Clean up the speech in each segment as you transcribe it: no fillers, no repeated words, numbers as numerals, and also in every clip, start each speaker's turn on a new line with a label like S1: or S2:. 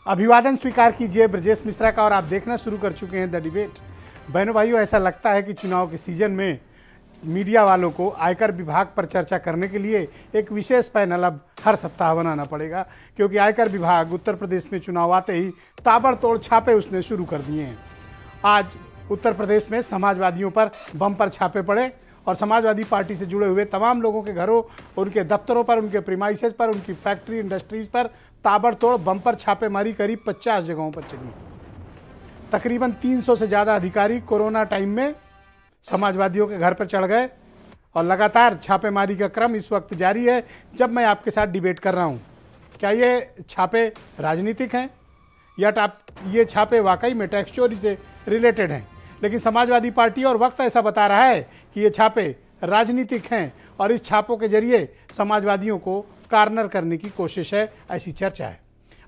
S1: अभिवादन स्वीकार कीजिए ब्रजेश मिश्रा का और आप देखना शुरू कर चुके हैं द डिबेट। बहनों भाइयों, ऐसा लगता है कि चुनाव के सीजन में मीडिया वालों को आयकर विभाग पर चर्चा करने के लिए एक विशेष पैनल अब हर सप्ताह बनाना पड़ेगा, क्योंकि आयकर विभाग उत्तर प्रदेश में चुनाव आते ही ताबड़तोड़ छापे उसने शुरू कर दिए हैं। आज उत्तर प्रदेश में समाजवादियों पर बम्पर छापे पड़े और समाजवादी पार्टी से जुड़े हुए तमाम लोगों के घरों, उनके दफ्तरों पर, उनके प्रीमाइसेस पर, उनकी फैक्ट्री इंडस्ट्रीज पर ताबड़तोड़ बम्पर छापेमारी करीब 50 जगहों पर चली। तकरीबन 300 से ज़्यादा अधिकारी कोरोना टाइम में समाजवादियों के घर पर चढ़ गए और लगातार छापेमारी का क्रम इस वक्त जारी है जब मैं आपके साथ डिबेट कर रहा हूं। क्या ये छापे राजनीतिक हैं या ये छापे वाकई में टैक्स चोरी से रिलेटेड हैं? लेकिन समाजवादी पार्टी और वक्त ऐसा बता रहा है कि ये छापे राजनीतिक हैं और इस छापों के जरिए समाजवादियों को कार्नर करने की कोशिश है, ऐसी चर्चा है।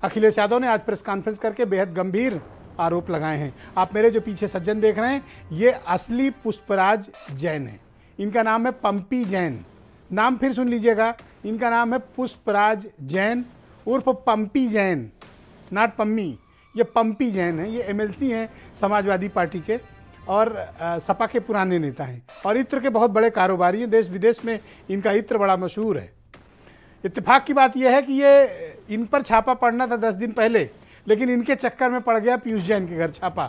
S1: अखिलेश यादव ने आज प्रेस कॉन्फ्रेंस करके बेहद गंभीर आरोप लगाए हैं। आप मेरे जो पीछे सज्जन देख रहे हैं, ये असली पुष्पराज जैन है। इनका नाम है पंपी जैन। नाम फिर सुन लीजिएगा, इनका नाम है पुष्पराज जैन उर्फ पंपी जैन, नॉट पम्मी। ये पंपी जैन है। ये एमएलसी हैं समाजवादी पार्टी के और सपा के पुराने नेता हैं और इत्र के बहुत बड़े कारोबारी हैं। देश विदेश में इनका इत्र बड़ा मशहूर है। इत्तेफाक की बात यह है कि ये इन पर छापा पड़ना था 10 दिन पहले, लेकिन इनके चक्कर में पड़ गया पीयूष जैन के घर छापा।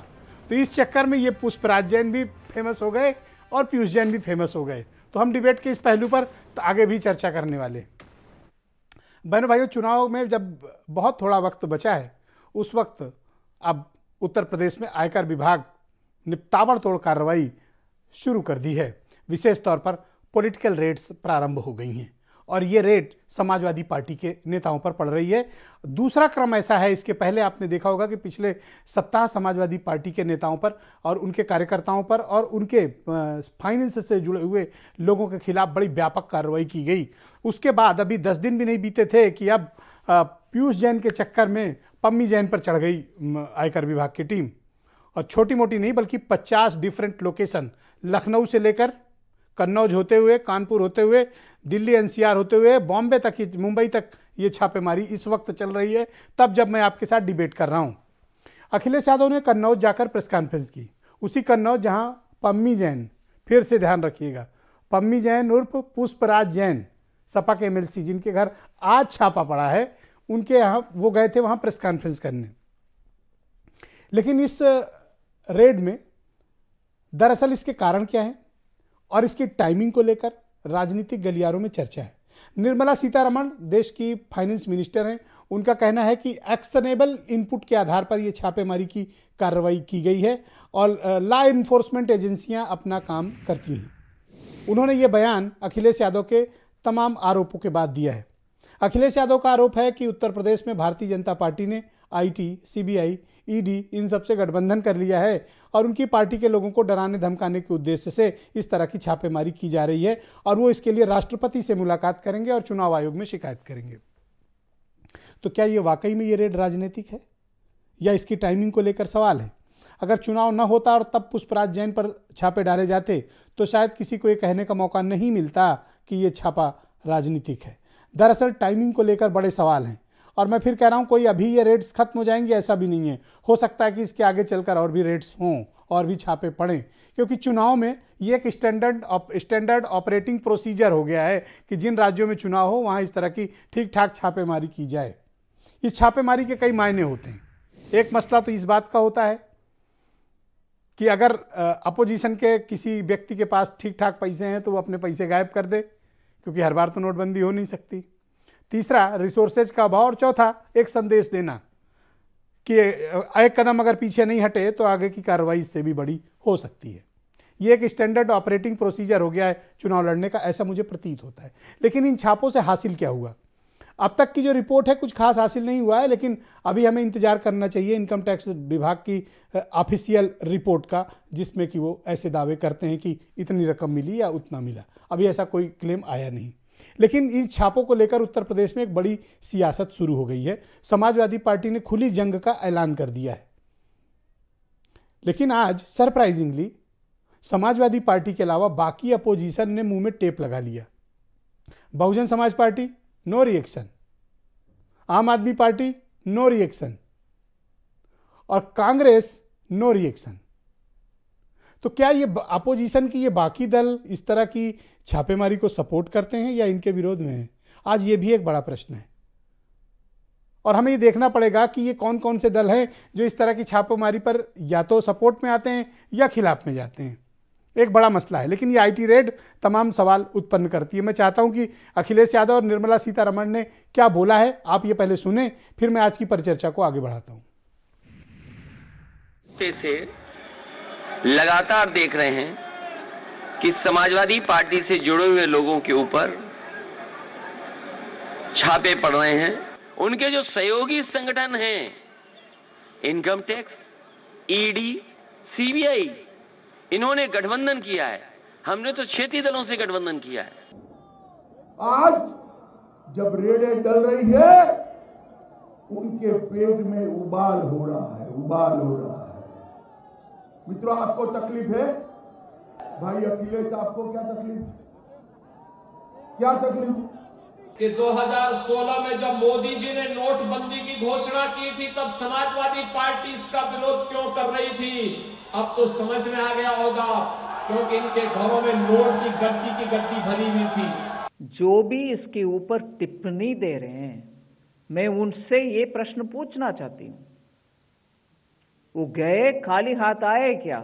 S1: तो इस चक्कर में ये पुष्पराज जैन भी फेमस हो गए और पीयूष जैन भी फेमस हो गए। तो हम डिबेट के इस पहलू पर तो आगे भी चर्चा करने वाले। बहनों भाइयों, चुनाव में जब बहुत थोड़ा वक्त बचा है, उस वक्त अब उत्तर प्रदेश में आयकर विभाग ने ताबड़तोड़ कार्रवाई शुरू कर दी है। विशेष तौर पर पॉलिटिकल रेड्स प्रारंभ हो गई हैं और ये रेड समाजवादी पार्टी के नेताओं पर पड़ रही है। दूसरा क्रम ऐसा है, इसके पहले आपने देखा होगा कि पिछले सप्ताह समाजवादी पार्टी के नेताओं पर और उनके कार्यकर्ताओं पर और उनके फाइनेंस से जुड़े हुए लोगों के खिलाफ बड़ी व्यापक कार्रवाई की गई। उसके बाद अभी 10 दिन भी नहीं बीते थे कि अब पीयूष जैन के चक्कर में पम्मी जैन पर चढ़ गई आयकर विभाग की टीम। और छोटी मोटी नहीं बल्कि 50 डिफरेंट लोकेशन, लखनऊ से लेकर कन्नौज होते हुए, कानपुर होते हुए, दिल्ली एनसीआर होते हुए, बॉम्बे तक, मुंबई तक ये छापेमारी इस वक्त चल रही है, तब जब मैं आपके साथ डिबेट कर रहा हूं। अखिलेश यादव ने कन्नौज जाकर प्रेस कॉन्फ्रेंस की, उसी कन्नौज जहां पम्मी जैन, फिर से ध्यान रखिएगा, पम्मी जैन उर्फ पुष्पराज जैन, सपा के एमएलसी जिनके घर आज छापा पड़ा है, उनके यहाँ वो गए थे वहां प्रेस कॉन्फ्रेंस करने। लेकिन इस रेड में दरअसल इसके कारण क्या है और इसकी टाइमिंग को लेकर राजनीतिक गलियारों में चर्चा है। निर्मला सीतारमण देश की फाइनेंस मिनिस्टर हैं। उनका कहना है कि एक्शनेबल इनपुट के आधार पर यह छापेमारी की कार्रवाई की गई है और लॉ इन्फोर्समेंट एजेंसियां अपना काम करती हैं। उन्होंने ये बयान अखिलेश यादव के तमाम आरोपों के बाद दिया है। अखिलेश यादव का आरोप है कि उत्तर प्रदेश में भारतीय जनता पार्टी ने आईटी, सीबीआई, ईडी इन सबसे गठबंधन कर लिया है और उनकी पार्टी के लोगों को डराने धमकाने के उद्देश्य से इस तरह की छापेमारी की जा रही है और वो इसके लिए राष्ट्रपति से मुलाकात करेंगे और चुनाव आयोग में शिकायत करेंगे। तो क्या ये वाकई में ये रेड राजनीतिक है या इसकी टाइमिंग को लेकर सवाल है? अगर चुनाव न होता और तब पुष्पराज जैन पर छापे डाले जाते तो शायद किसी को ये कहने का मौका नहीं मिलता कि ये छापा राजनीतिक है। दरअसल टाइमिंग को लेकर बड़े सवाल हैं और मैं फिर कह रहा हूं, कोई अभी ये रेड्स खत्म हो जाएंगी ऐसा भी नहीं है। हो सकता है कि इसके आगे चलकर और भी रेड्स हों और भी छापे पड़ें, क्योंकि चुनाव में ये एक स्टैंडर्ड ऑपरेटिंग प्रोसीजर हो गया है कि जिन राज्यों में चुनाव हो वहां इस तरह की ठीक ठाक छापेमारी की जाए। इस छापेमारी के कई मायने होते हैं। एक मसला तो इस बात का होता है कि अगर अपोजिशन के किसी व्यक्ति के पास ठीक ठाक पैसे हैं तो वो अपने पैसे गायब कर दे, क्योंकि हर बार तो नोटबंदी हो नहीं सकती। तीसरा, रिसोर्सेज का अभाव और चौथा, एक संदेश देना कि एक कदम अगर पीछे नहीं हटे तो आगे की कार्रवाई इससे भी बड़ी हो सकती है। ये एक स्टैंडर्ड ऑपरेटिंग प्रोसीजर हो गया है चुनाव लड़ने का, ऐसा मुझे प्रतीत होता है। लेकिन इन छापों से हासिल क्या हुआ? अब तक की जो रिपोर्ट है कुछ खास हासिल नहीं हुआ है, लेकिन अभी हमें इंतजार करना चाहिए इनकम टैक्स विभाग की ऑफिशियल रिपोर्ट का, जिसमें कि वो ऐसे दावे करते हैं कि इतनी रकम मिली या उतना मिला। अभी ऐसा कोई क्लेम आया नहीं। लेकिन इन छापों को लेकर उत्तर प्रदेश में एक बड़ी सियासत शुरू हो गई है। समाजवादी पार्टी ने खुली जंग का ऐलान कर दिया है। लेकिन आज सरप्राइजिंगली समाजवादी पार्टी के अलावा बाकी अपोजिशन ने मुंह में टेप लगा लिया। Bahujan Samaj party no reaction, आम आदमी पार्टी नो रिएक्शन, और कांग्रेस नो रिएक्शन। तो क्या ये अपोजिशन की ये बाकी दल इस तरह की छापेमारी को सपोर्ट करते हैं या इनके विरोध में हैं? आज ये भी एक बड़ा प्रश्न है और हमें ये देखना पड़ेगा कि ये कौन कौन से दल हैं जो इस तरह की छापेमारी पर या तो सपोर्ट में आते हैं या खिलाफ में जाते हैं। एक बड़ा मसला है, लेकिन ये आईटी रेड तमाम सवाल उत्पन्न करती है। मैं चाहता हूं कि अखिलेश यादव और निर्मला सीतारमण ने क्या बोला है आप ये पहले सुने, फिर मैं आज की परिचर्चा को आगे बढ़ाता हूं।
S2: से लगातार देख रहे हैं कि समाजवादी पार्टी से जुड़े हुए लोगों के ऊपर छापे पड़ रहे हैं। उनके जो सहयोगी संगठन हैं, इनकम टैक्स, ईडी, सीबीआई, इन्होंने गठबंधन किया है। हमने तो क्षेत्रीय दलों से गठबंधन किया है।
S3: आज जब रेडें डल रही है, उनके पेट में उबाल हो रहा है, उबाल हो रहा है। मित्रों, आपको तकलीफ है? भाई अखिलेश, आपको क्या तकलीफ? क्या तकलीफ?
S4: कि 2016 में जब मोदी जी ने नोटबंदी की घोषणा की थी, तब समाजवादी पार्टी इसका विरोध क्यों कर रही थी? अब तो समझ में आ गया होगा, क्योंकि इनके घरों में नोट की गद्दी भरी हुई थी।
S5: जो भी इसके ऊपर टिप्पणी दे रहे हैं, मैं उनसे ये प्रश्न पूछना चाहती हूं, वो गए खाली हाथ आए क्या?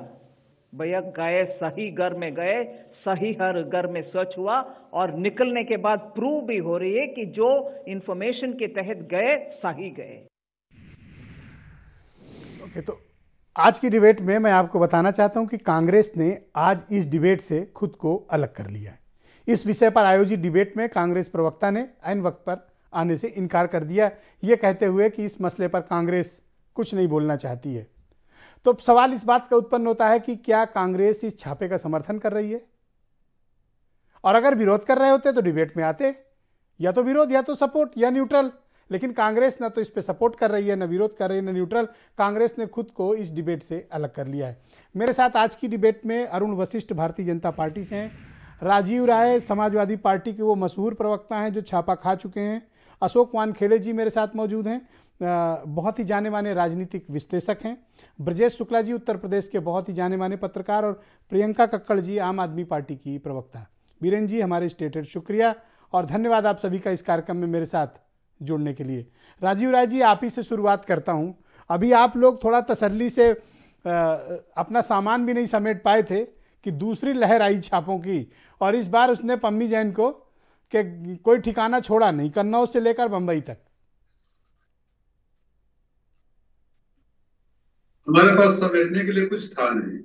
S5: भैया गए, सही घर में गए, सही हर घर में सर्च हुआ और निकलने के बाद प्रूव भी हो रही है कि जो इंफॉर्मेशन के तहत गए सही गए।
S1: ओके, तो आज की डिबेट में मैं आपको बताना चाहता हूं कि कांग्रेस ने आज इस डिबेट से खुद को अलग कर लिया है। इस विषय पर आयोजित डिबेट में कांग्रेस प्रवक्ता ने ऐन वक्त पर आने से इनकार कर दिया, ये कहते हुए कि इस मसले पर कांग्रेस कुछ नहीं बोलना चाहती है। तो सवाल इस बात का उत्पन्न होता है कि क्या कांग्रेस इस छापे का समर्थन कर रही है? और अगर विरोध कर रहे होते तो डिबेट में आते, या तो विरोध या तो सपोर्ट या न्यूट्रल। लेकिन कांग्रेस ना तो इस पे सपोर्ट कर रही है, ना विरोध कर रही है, ना न्यूट्रल। कांग्रेस ने खुद को इस डिबेट से अलग कर लिया है। मेरे साथ आज की डिबेट में अरुण वशिष्ठ भारतीय जनता पार्टी से हैं, राजीव राय समाजवादी पार्टी के वो मशहूर प्रवक्ता हैं जो छापा खा चुके हैं, अशोक वानखेड़े जी मेरे साथ मौजूद हैं, बहुत ही जाने माने राजनीतिक विश्लेषक हैं, ब्रजेश शुक्ला जी उत्तर प्रदेश के बहुत ही जाने माने पत्रकार, और प्रियंका कक्कड़ जी आम आदमी पार्टी की प्रवक्ता। बीरेन जी हमारे स्टेट हेड, शुक्रिया और धन्यवाद आप सभी का इस कार्यक्रम में मेरे साथ जुड़ने के लिए। राजीव राय जी, आप ही से शुरुआत करता हूं। अभी आप लोग थोड़ा तसल्ली से अपना सामान भी नहीं समेट पाए थे कि दूसरी लहर आई छापों की, और इस बार उसने पम्मी जैन को कि कोई ठिकाना छोड़ा नहीं, कन्नौज से लेकर बंबई तक।
S6: हमारे पास समेटने के लिए कुछ था नहीं।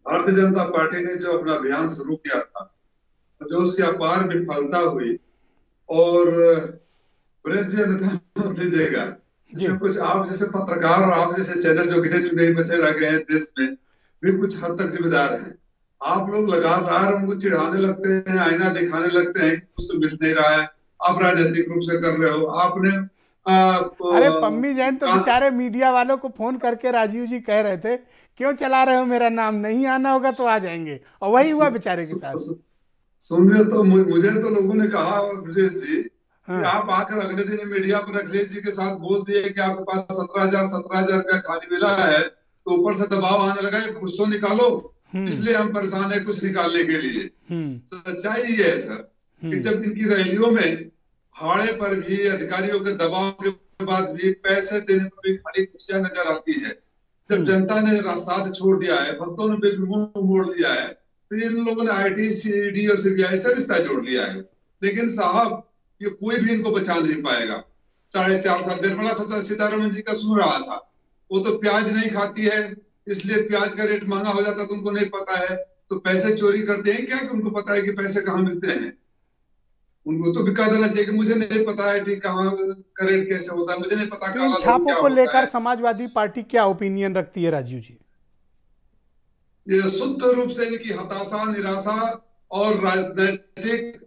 S6: भारतीय जनता पार्टी ने जो अपना अभियान शुरू किया था, जो उसकी अपार विफलता हुई, और प्रेस लीजिएगा, जिसमें कुछ आप जैसे पत्रकार और आप जैसे चैनल जो गिने चुने बचे रह गए हैं देश में, भी कुछ हद तक जिम्मेदार हैं। आप लोग लगातार उनको चिढ़ाने लगते हैं, आईना दिखाने लगते हैं, कुछ तो मिल नहीं रहा है, आप राजनीतिक रूप से कर रहे हो। आपने
S1: अरे पम्मी जैन तो बेचारे मीडिया वालों को फोन करके राजीव जी कह रहे थे, क्यों चला रहे हो, मेरा नाम नहीं आना होगा तो आ जाएंगे, और वही हुआ बेचारे के साथ।
S6: सुनिए, तो मुझे तो लोगों ने कहा, ब्रजेश जी, कि आप आकर अगले दिन मीडिया पर अखिलेश जी के साथ बोल दिए कि आपके पास 17,000 रुपया खाली मिला है, तो ऊपर से दबाव आने लगा कि कुछ तो निकालो, इसलिए हम परेशान है कुछ निकालने के लिए। सच्चाई ये है सर कि जब इनकी रैलियों में भाड़े पर भी, अधिकारियों के दबाव के बाद भी, पैसे देने पर भी खाली कुर्सियां नजर आती है। जब जनता ने साथ छोड़ दिया है, भक्तों ने भी मुंह मोड़ दिया है, तो इन लोगों ने आईटी, सीडी और सीबीआई से रिश्ता जोड़ लिया है। लेकिन साहब, ये कोई भी इनको बचा नहीं पाएगा। 4.5 साल निर्मला सीतारमण जी का सुन रहा था, वो तो प्याज नहीं खाती है, इसलिए प्याज का रेट महंगा हो जाता तो उनको नहीं पता है, तो पैसे चोरी करते हैं क्या कि उनको पता है कि पैसे कहाँ मिलते हैं? उनको तो भी कह देना चाहिए कि मुझे नहीं पता है ठीक कहाँ का रेट कैसे होता है, मुझे नहीं पता।
S1: इन छापों को लेकर समाजवादी पार्टी क्या ओपिनियन रखती है राजीव जी?
S6: ये शुद्ध रूप से इनकी हताशा, निराशा और राजनीतिक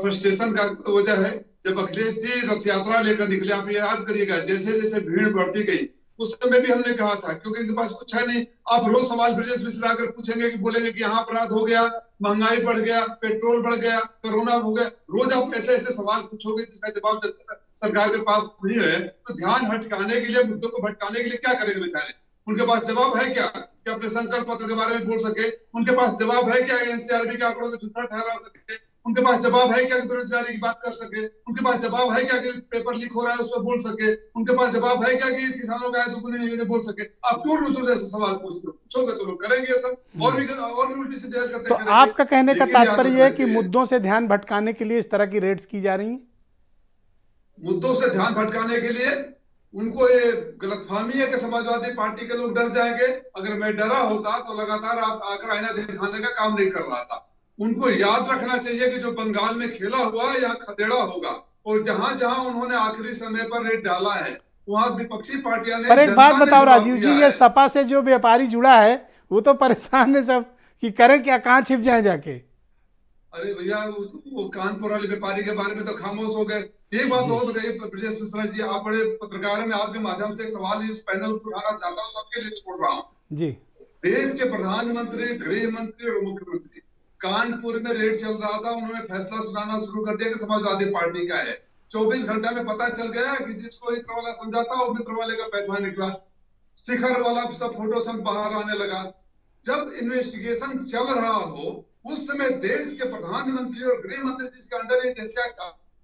S6: फ्रस्ट्रेशन का वजह है। जब अखिलेश जी रथ यात्रा लेकर निकले, आप याद करिएगा, जैसे जैसे भीड़ बढ़ती गई उस समय भी हमने कहा था, क्योंकि इनके पास कुछ है नहीं। आप रोज सवाल ब्रजेश मिश्रा आकर पूछेंगे कि बोलेंगे कि यहाँ अपराध हो गया, महंगाई बढ़ गया, पेट्रोल बढ़ गया, कोरोना हो गया। रोज आप ऐसे ऐसे सवाल पूछोगे जिसका जवाब सरकार के पास नहीं है, तो ध्यान हटकाने के लिए, मुद्दों को भटकाने के लिए क्या करेंगे बेचारे? उनके पास जवाब है क्या कि अपने संकल्प पत्र के बारे में बोल सके? उनके पास जवाब है क्या एनसीआरबी के आंकड़ों को झूठा ठहरा सके? उनके पास जवाब है क्या कि बेरोजगारी की बात कर सके? उनके पास जवाब है क्या कि पेपर लीक हो रहा है उस पर बोल सके? उनके पास जवाब है क्या कि किसानों का आय दुगुनी नहीं बोल सके? आप क्यों रोज ऐसे सवाल पूछते हो? पूछोगे तो लोग करेंगे ये सब, और भी उल्टी सीधी हरकतें
S1: तो
S6: करेंगे।
S1: आपका कहने का तात्पर्य है कि मुद्दों से ध्यान भटकाने के लिए इस तरह की रेड्स की जा रही हैं?
S6: मुद्दों से ध्यान भटकाने के लिए उनको ये गलतफहमी है कि समाजवादी पार्टी के लोग डर जाएंगे। अगर मैं डरा होता तो लगातार आप आकर आईना दिखाने का काम नहीं कर रहा था। उनको याद रखना चाहिए कि जो बंगाल में खेला हुआ है यहाँ खदेड़ा होगा, और जहां जहां उन्होंने आखिरी समय पर रेड डाला है वहां विपक्षी पार्टियां ने।
S1: पर एक बात बताओ राजीव जी, ये सपा से जो व्यापारी जुड़ा है वो तो परेशान है सब कि करें क्या, कहाँ छिप जाए जाके।
S6: अरे भैया वो कानपुर वाले व्यापारी के बारे में तो खामोश हो गए। एक बात और बताइए ब्रजेश मिश्रा जी, आप बड़े पत्रकार हैं, मैं आपके माध्यम से एक सवाल इस पैनल को उठाना चाहता हूँ, सबके लिए छोड़ रहा हूँ
S1: जी।
S6: देश के प्रधानमंत्री, गृह मंत्री और मुख्यमंत्री, कानपुर में रेड चल रहा था, उन्होंने फैसला सुनाना शुरू कर दिया कि समाजवादी पार्टी का है। 24 घंटा में पता चल गया कि जिसको मित्र वाला समझाता वो मित्र वाले का पैसा निकला, शिखर वाला सब फोटो सब बाहर आने लगा। जब इन्वेस्टिगेशन चल रहा हो उस समय देश के प्रधानमंत्री और गृह मंत्री जिसके अंडर एजेंसियां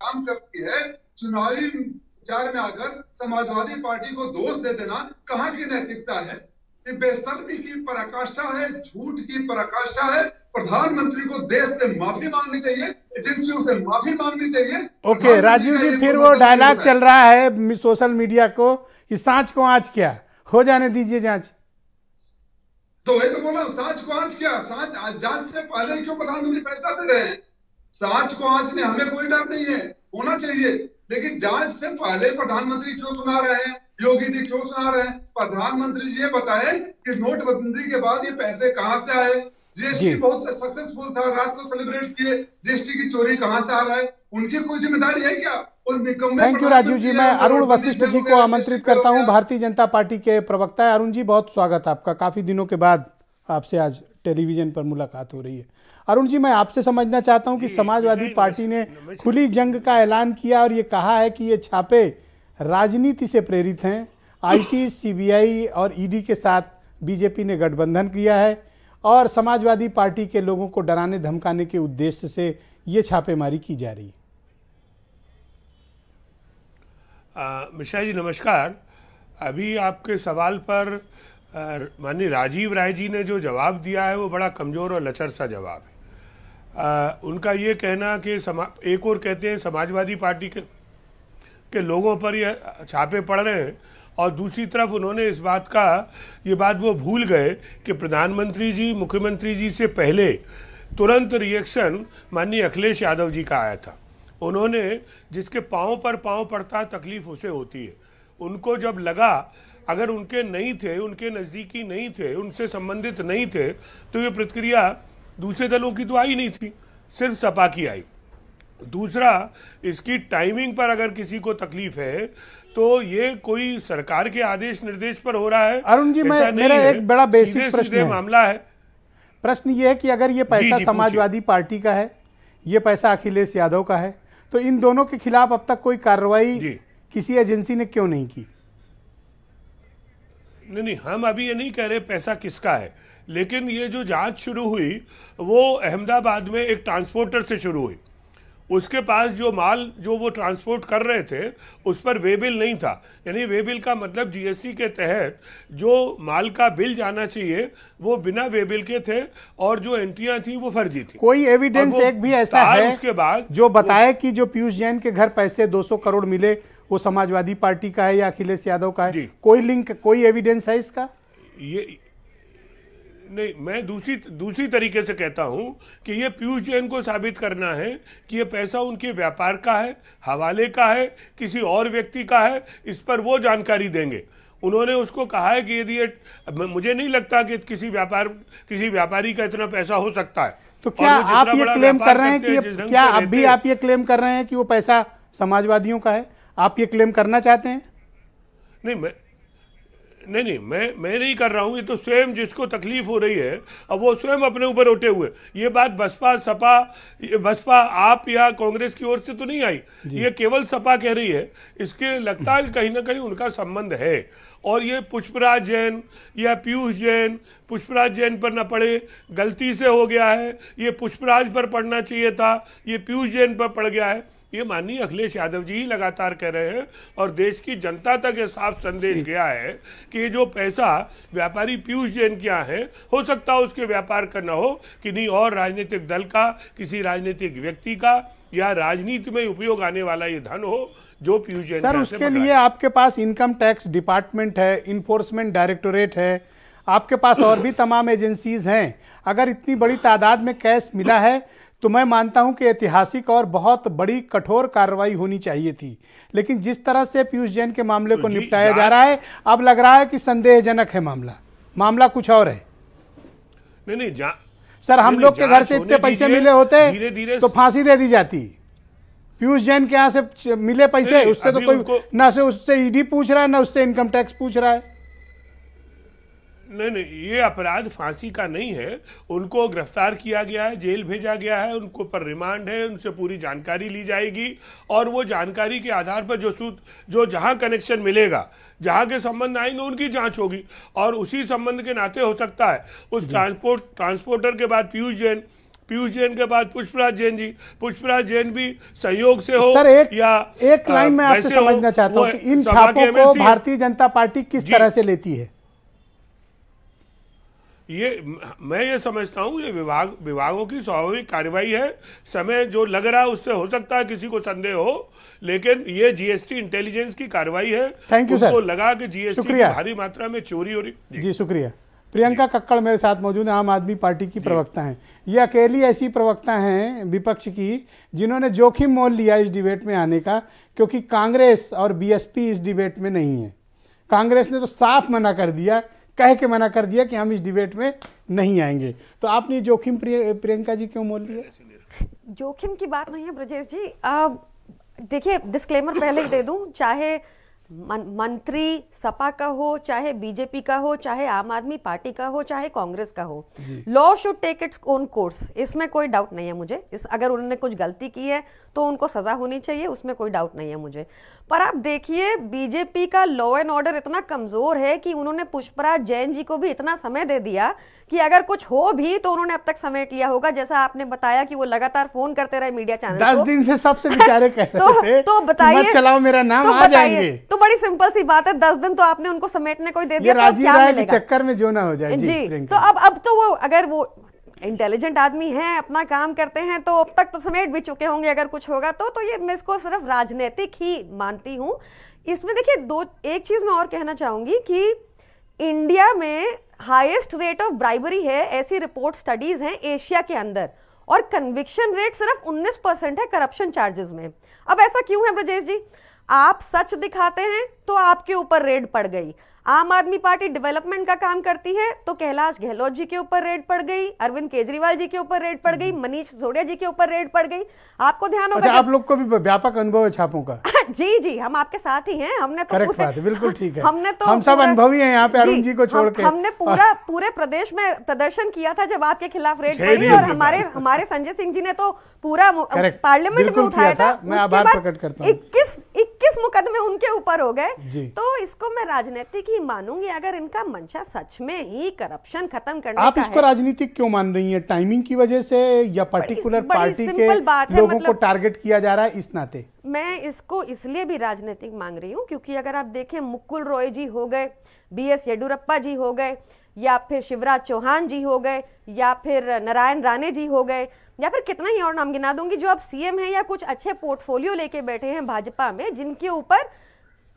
S6: काम करती है, चुनावी विचार में आकर समाजवादी पार्टी को दोष दे देना कहाँ की नैतिकता है? ये बेशर्मी की पराकाष्ठा है, झूठ की पराकाष्ठा है। प्रधानमंत्री को देश से माफी मांगनी चाहिए, एजेंसियों से माफी मांगनी चाहिए।
S1: ओके राजीव जी, फिर वो डायलॉग चल रहा है सोशल मीडिया को कि सांच को आंच क्या, हो जाने दीजिए जांच।
S6: तो वही तो बोला, सांच को आंच क्या? सांच जांच से पहले क्यों प्रधानमंत्री फैसला दे रहे हैं? सांच को आंचने हमें कोई डर नहीं है, होना चाहिए, लेकिन जांच से पहले प्रधानमंत्री क्यों सुना रहे हैं? योगी जी क्यों सुना रहे हैं? प्रधानमंत्री जी ये बताएं कि नोटबंदी के बाद ये पैसे कहां से आए? जीएसटी बहुत सक्सेसफुल था, रात को सेलिब्रेट किए, जीएसटी की चोरी कहां से आ रहा है? उनकी कोई जिम्मेदारी है क्या?
S1: थैंक यू राजीव जी। मैं अरुण वशिष्ठ जी को आमंत्रित करता हूं, भारतीय जनता पार्टी के प्रवक्ता है। अरुण जी, बहुत स्वागत आपका, काफी दिनों के बाद आपसे आज टेलीविजन पर मुलाकात हो रही है। अरुण जी, मैं आपसे समझना चाहता हूं कि समाजवादी पार्टी ने खुली जंग का ऐलान किया और ये कहा है कि ये छापे राजनीति से प्रेरित हैं। आईटी, सीबीआई और ईडी के साथ बीजेपी ने गठबंधन किया है और समाजवादी पार्टी के लोगों को डराने धमकाने के उद्देश्य से ये छापेमारी की जा रही है।
S7: मिश्रा जी नमस्कार। अभी आपके सवाल पर माननीय राजीव राय जी ने जो जवाब दिया है वो बड़ा कमज़ोर और लचर सा जवाब है। उनका ये कहना कि एक और कहते हैं समाजवादी पार्टी के लोगों पर ये छापे पड़ रहे हैं, और दूसरी तरफ उन्होंने इस बात का ये बात वो भूल गए कि प्रधानमंत्री जी, मुख्यमंत्री जी से पहले तुरंत रिएक्शन माननीय अखिलेश यादव जी का आया था। उन्होंने, जिसके पाँव पर पाँव पड़ता है तकलीफ उसे होती है, उनको जब लगा अगर उनके नहीं थे, उनके नज़दीकी नहीं थे, उनसे संबंधित नहीं थे, तो ये प्रतिक्रिया दूसरे दलों की तो आई नहीं थी, सिर्फ सपा की आई। दूसरा, इसकी टाइमिंग पर अगर किसी को तकलीफ है तो ये कोई सरकार के आदेश निर्देश पर हो रहा है।
S1: अरुण जी, मेरा एक बड़ा बेसिक प्रश्न है,
S7: मामला है।
S1: प्रश्न ये है कि अगर ये पैसा समाजवादी पार्टी का है, ये पैसा अखिलेश यादव का है, तो इन दोनों के खिलाफ अब तक कोई कार्रवाई किसी एजेंसी ने क्यों नहीं की?
S7: नहीं, हम अभी ये नहीं कह रहे पैसा किसका है, लेकिन ये जो जांच शुरू हुई वो अहमदाबाद में एक ट्रांसपोर्टर से शुरू हुई। उसके पास जो माल जो वो ट्रांसपोर्ट कर रहे थे उस पर वे बिल नहीं था, यानी वे बिल का मतलब जीएसटी के तहत जो माल का बिल जाना चाहिए वो बिना वे बिल के थे, और जो एंट्रियां थी वो फर्जी थी।
S1: कोई एविडेंस एक भी ऐसा है
S7: उसके बाद
S1: जो बताए कि जो पीयूष जैन के घर पैसे 200 करोड़ मिले वो समाजवादी पार्टी का है या अखिलेश यादव का है? कोई लिंक, कोई एविडेंस है इसका?
S7: ये नहीं, मैं दूसरी तरीके से कहता हूं कि ये पीयूष जैन को साबित करना है कि ये पैसा उनके व्यापार का है, हवाले का है, किसी और व्यक्ति का है, इस पर वो जानकारी देंगे। उन्होंने उसको कहा है कि यदि मुझे नहीं लगता कि किसी व्यापारी का इतना पैसा हो सकता है।
S1: तो क्या आप ये क्लेम कर रहे हैं कि क्या अब भी आप ये क्लेम कर रहे हैं कि वो पैसा समाजवादियों का है? आप ये क्लेम करना चाहते हैं?
S7: नहीं, नहीं, मैं नहीं कर रहा हूं। ये तो स्वयं जिसको तकलीफ हो रही है अब वो स्वयं अपने ऊपर उठे हुए। ये बात बसपा आप या कांग्रेस की ओर से तो नहीं आई, ये केवल सपा कह रही है। इसके लगता है कि कहीं ना कहीं उनका संबंध है। और ये पुष्पराज जैन या पीयूष जैन, पुष्पराज जैन पर न पड़े, गलती से हो गया है, ये पुष्पराज पर पड़ना चाहिए था, ये पीयूष जैन पर पड़ गया है, ये माननीय अखिलेश यादव जी ही लगातार कह रहे हैं। और देश की जनता तक ये साफ संदेश गया है कि ये जो पैसा व्यापारी पीयूष जैन के यहाँ है, हो सकता है उसके व्यापार का न हो, किन्हीं और राजनीतिक दल का, किसी राजनीतिक व्यक्ति का, या राजनीति में उपयोग आने वाला ये धन हो जो पीयूष जैन।
S1: सर, उसके लिए आपके पास इनकम टैक्स डिपार्टमेंट है, इन्फोर्समेंट डायरेक्टोरेट है, आपके पास और भी तमाम एजेंसीज हैं। अगर इतनी बड़ी तादाद में कैश मिला है तो मैं मानता हूं कि ऐतिहासिक और बहुत बड़ी कठोर कार्रवाई होनी चाहिए थी। लेकिन जिस तरह से पीयूष जैन के मामले को निपटाया जा रहा है, अब लग रहा है कि संदेहजनक है मामला कुछ और है।
S7: नहीं,
S1: सर, हम लोग के घर से इतने पैसे मिले होते धीरे धीरे तो फांसी दे दी जाती। पीयूष जैन के यहाँ से मिले पैसे, उससे तो कोई ना से उससे ईडी पूछ रहा है ना उससे इनकम टैक्स पूछ रहा है।
S7: नहीं, ये अपराध फांसी का नहीं है। उनको गिरफ्तार किया गया है, जेल भेजा गया है, उनको पर रिमांड है, उनसे पूरी जानकारी ली जाएगी और वो जानकारी के आधार पर जो जहां कनेक्शन मिलेगा, जहां के संबंध आएंगे, उनकी जांच होगी। और उसी संबंध के नाते हो सकता है उस ट्रांसपोर्टर के बाद पीयूष जैन के बाद पुष्पराज जैन भी संयोग से हो।
S1: सर, एक लाइन में आपसे
S7: वैसे
S1: समझना चाहता हूं कि इन छापों को भारतीय जनता पार्टी किस तरह से लेती है।
S7: मैं ये समझता हूं ये विभागों की स्वाभाविक कार्रवाई है। समय जो लग रहा है उससे हो सकता है किसी को संदेह हो, लेकिन ये जीएसटी इंटेलिजेंस की कार्रवाई है।
S1: Thank you sir.
S7: उसको लगा कि जीएसटी की भारी मात्रा में चोरी हो रही।
S1: जी शुक्रिया। प्रियंका कक्कड़ मेरे साथ मौजूद है, आम आदमी पार्टी की प्रवक्ता हैं। ये अकेली ऐसी प्रवक्ता हैं विपक्ष की जिन्होंने जोखिम मोल लिया इस डिबेट में आने का, क्योंकि कांग्रेस और बीएसपी इस डिबेट में नहीं है। कांग्रेस ने तो साफ मना कर दिया, कह के मना कर दिया कि हम इस डिबेट में नहीं आएंगे। तो आपने जोखिम प्रियंका जी क्यों मोल लिया?
S8: जोखिम की बात नहीं है ब्रजेश जी। देखिए, डिस्क्लेमर पहले ही दे दूं, चाहे मंत्री सपा का हो, चाहे बीजेपी का हो, चाहे आम आदमी पार्टी का हो, चाहे कांग्रेस का हो, law should take its own course, इसमें कोई डाउट नहीं है मुझे। अगर उन्होंने कुछ गलती की है तो उनको सजा होनी चाहिए, उसमें कोई डाउट नहीं है मुझे। पर आप देखिए, बीजेपी का लॉ एंड ऑर्डर इतना कमजोर है कि उन्होंने पुष्पराज जैन जी को भी इतना समय दे दिया कि अगर कुछ हो भी तो उन्होंने अब तक समेट लिया होगा। जैसा आपने बताया कि वो लगातार फोन करते रहे मीडिया चैनल
S1: 10 दिन से सबसे बेचारे कह रहे थे
S8: तो बताइए,
S1: चलाओ मेरा नाम आ जाएंगे।
S8: तो बड़ी सिंपल सी बात है, 10 दिन तो आपने उनको समेटने को ही दे दिया, तो क्या मिलेगा?
S1: चक्कर में जो ना हो जाए
S8: जी। तो अब तो वो, अगर वो इंटेलिजेंट आदमी हैं, अपना काम करते हैं, तो अब तक तो समेट भी चुके होंगे अगर कुछ होगा तो ये मैं इसको सिर्फ राजनीतिक ही मानती हूँ। इसमें देखिए, एक चीज मैं और कहना चाहूंगी कि इंडिया में हाईएस्ट रेट ऑफ ब्राइबरी है, ऐसी रिपोर्ट स्टडीज हैं एशिया के अंदर, और कन्विक्शन रेट सिर्फ 19% है करप्शन चार्जेस में। अब ऐसा क्यों है ब्रजेश जी? आप सच दिखाते हैं तो आपके ऊपर रेड पड़ गई। आम आदमी पार्टी डेवलपमेंट का काम करती है तो कैलाश गहलोत जी के ऊपर रेड पड़ गई, अरविंद केजरीवाल जी के ऊपर रेड पड़ गई, मनीष सिसोदिया जी के ऊपर रेड पड़ गई। आपको ध्यान होगा,
S1: आप लोग को भी व्यापक अनुभव है छापों का।
S8: जी, हम आपके साथ ही हैं। हमने तो
S1: करेक्ट बात है, बिल्कुल ठीक है।
S8: हम
S1: सब अनुभवी हैं यहाँ पे, अरुण जी को छोड़ के।
S8: हमने पूरे प्रदेश में प्रदर्शन किया था जब आपके खिलाफ रेड पड़ी, और हमारे संजय सिंह जी ने तो पूरा पार्लियामेंट में उठाया था।
S1: मैं आभार प्रकट करता हूं।
S8: 21 मुकदमे उनके ऊपर हो गए। तो इसको मैं राजनीतिक ही मानूंगी। अगर इनका मंशा सच में ही करप्शन खत्म करने का है।
S1: आप इसको राजनीतिक क्यों मान रही हैं? टाइमिंग की वजह से या पर्टिकुलर पार्टी के लोगों को टारगेट किया जा रहा है इस नाते?
S8: मैं इसको इसलिए भी राजनीतिक मांग रही हूँ क्योंकि अगर आप देखें, मुकुल रॉय जी हो गए, बीएस येडियुरप्पा जी हो गए, या फिर शिवराज चौहान जी हो गए, या फिर नारायण राणे जी हो गए, या फिर कितना ही और नाम गिना दूंगी, जो अब सीएम हैं या कुछ अच्छे पोर्टफोलियो लेके बैठे हैं भाजपा में, जिनके ऊपर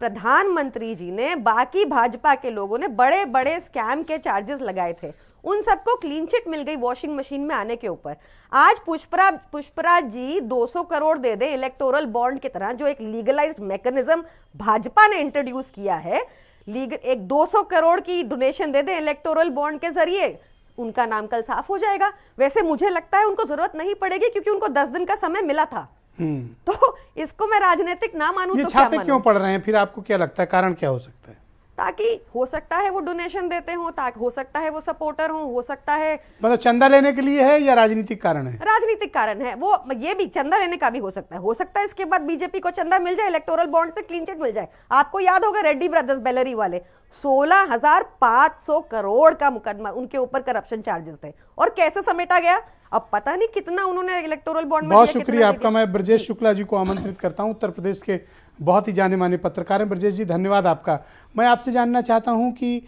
S8: प्रधानमंत्री जी ने, बाकी भाजपा के लोगों ने बड़े बड़े स्कैम के चार्जेस लगाए थे, उन सबको क्लीन चिट मिल गई वॉशिंग मशीन में आने के ऊपर। आज पुष्पराज जी 200 करोड़ दे दे इलेक्टोरल बॉन्ड की तरह, जो एक लीगलाइज्ड मैकेनिज्म भाजपा ने इंट्रोड्यूस किया है, एक 200 करोड़ की डोनेशन दे दे इलेक्टोरल बॉन्ड के जरिए, उनका नाम कल साफ हो जाएगा। वैसे मुझे लगता है उनको जरूरत नहीं पड़ेगी क्योंकि उनको 10 दिन का समय मिला था। तो इसको मैं राजनीतिक ना मानूं तो क्या मानूं?
S1: छापे क्यों पड़ रहे हैं फिर? आपको क्या लगता है कारण क्या हो सकता है?
S8: ताकि हो सकता है वो डोनेशन देते हो, ताकि हो सकता है वो सपोर्टर हो सकता है
S1: मतलब चंदा लेने के लिए है या राजनीतिक कारण है?
S8: राजनीतिक कारण है। वो ये भी चंदा लेने का भी हो सकता है इसके बाद बीजेपी को चंदा मिल जाए, इलेक्टोरल बॉन्ड से क्लीन चिट मिल जाए। आपको याद होगा रेड्डी ब्रदर्स बेलरी वाले 16,500 करोड़ का मुकदमा उनके ऊपर करप्शन चार्जेस थे, और कैसे समेटा गया अब पता नहीं कितना उन्होंने इलेक्टोरल बॉन्ड में।
S1: बहुत शुक्रिया आपका। मैं ब्रजेश शुक्ला जी को आमंत्रित करता हूं, उत्तर प्रदेश के बहुत ही जाने माने पत्रकार हैं। ब्रजेश जी धन्यवाद आपका। मैं आपसे जानना चाहता हूं कि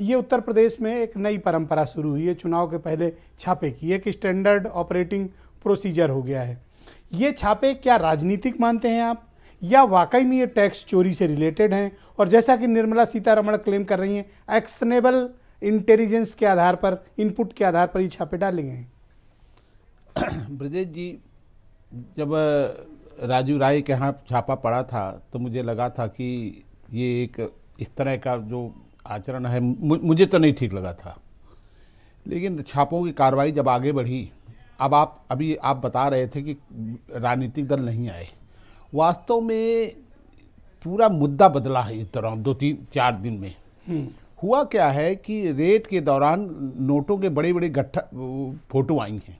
S1: ये उत्तर प्रदेश में एक नई परंपरा शुरू हुई है चुनाव के पहले छापे की, एक स्टैंडर्ड ऑपरेटिंग प्रोसीजर हो गया है। ये छापे क्या राजनीतिक मानते हैं आप, या वाकई में ये टैक्स चोरी से रिलेटेड हैं? और जैसा कि निर्मला सीतारमण क्लेम कर रही हैं, एक्शनेबल इंटेलिजेंस के आधार पर, इनपुट के आधार पर ये छापे डाले गए हैं।
S9: ब्रजेश जी, जब राजू राय के यहाँ छापा पड़ा था तो मुझे लगा था कि ये एक इस तरह का जो आचरण है मुझे तो नहीं ठीक लगा था। लेकिन छापों की कार्रवाई जब आगे बढ़ी, अब अभी आप बता रहे थे कि राजनीतिक दल नहीं आए, वास्तव में पूरा मुद्दा बदला है इस दौरान 2-3-4 दिन में। हुआ क्या है कि रेड के दौरान नोटों के बड़े बड़े गट्ठा फोटो आई हैं,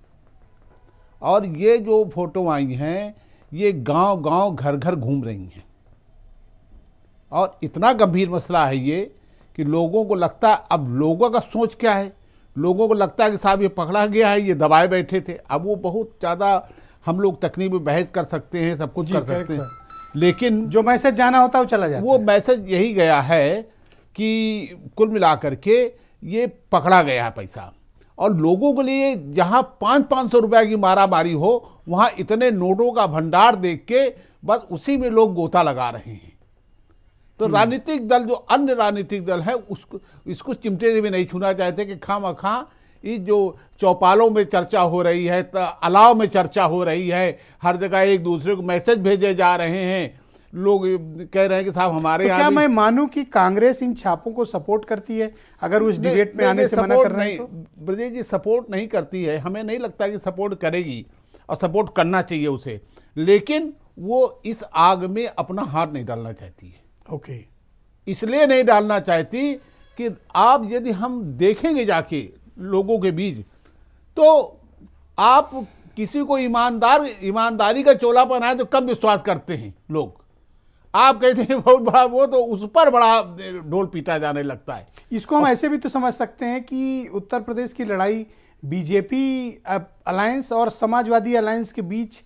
S9: और ये जो फोटो आई हैं ये गांव गांव घर घर घूम रही हैं, और इतना गंभीर मसला है ये कि लोगों को लगता है, अब लोगों का सोच क्या है, लोगों को लगता है कि साहब ये पकड़ा गया है, ये दबाए बैठे थे। अब वो बहुत ज़्यादा हम लोग तकनीक में बहस कर सकते हैं, सब कुछ कर सकते हैं, लेकिन
S1: जो मैसेज जाना होता है वो चला जाता है।
S9: वो मैसेज यही गया है कि कुल मिलाकर के ये पकड़ा गया है पैसा, और लोगों के लिए जहां 500-500 रुपए की मारा मारी हो, वहां इतने नोटों का भंडार देख के बस उसी में लोग गोता लगा रहे हैं। तो राजनीतिक दल, जो अन्य राजनीतिक दल है, इसको चिमटे से भी नहीं छूना चाहते कि खामखा ये जो चौपालों में चर्चा हो रही है, अलाव में चर्चा हो रही है, हर जगह एक दूसरे को मैसेज भेजे जा रहे हैं, लोग कह रहे हैं कि साहब हमारे
S1: तो क्या मैं मानूं कि कांग्रेस इन छापों को सपोर्ट करती है अगर उस डिबेट में आने से मना कर रहे हैं? तो
S9: ब्रजेश जी, सपोर्ट नहीं करती है, हमें नहीं लगता कि सपोर्ट करेगी, और सपोर्ट करना चाहिए उसे, लेकिन वो इस आग में अपना हाथ नहीं डालना चाहती है।
S1: ओके,
S9: इसलिए नहीं डालना चाहती कि आप यदि हम देखेंगे जाके लोगों के बीच, तो आप किसी को ईमानदारी का चोला पहनाए तो कब विश्वास करते हैं लोग। आप कहते हैं बहुत बड़ा वो, तो उस पर बड़ा ढोल पीटा जाने लगता है।
S1: इसको हम ऐसे भी तो समझ सकते हैं कि उत्तर प्रदेश की लड़ाई बीजेपी अलायंस और समाजवादी अलायंस के बीच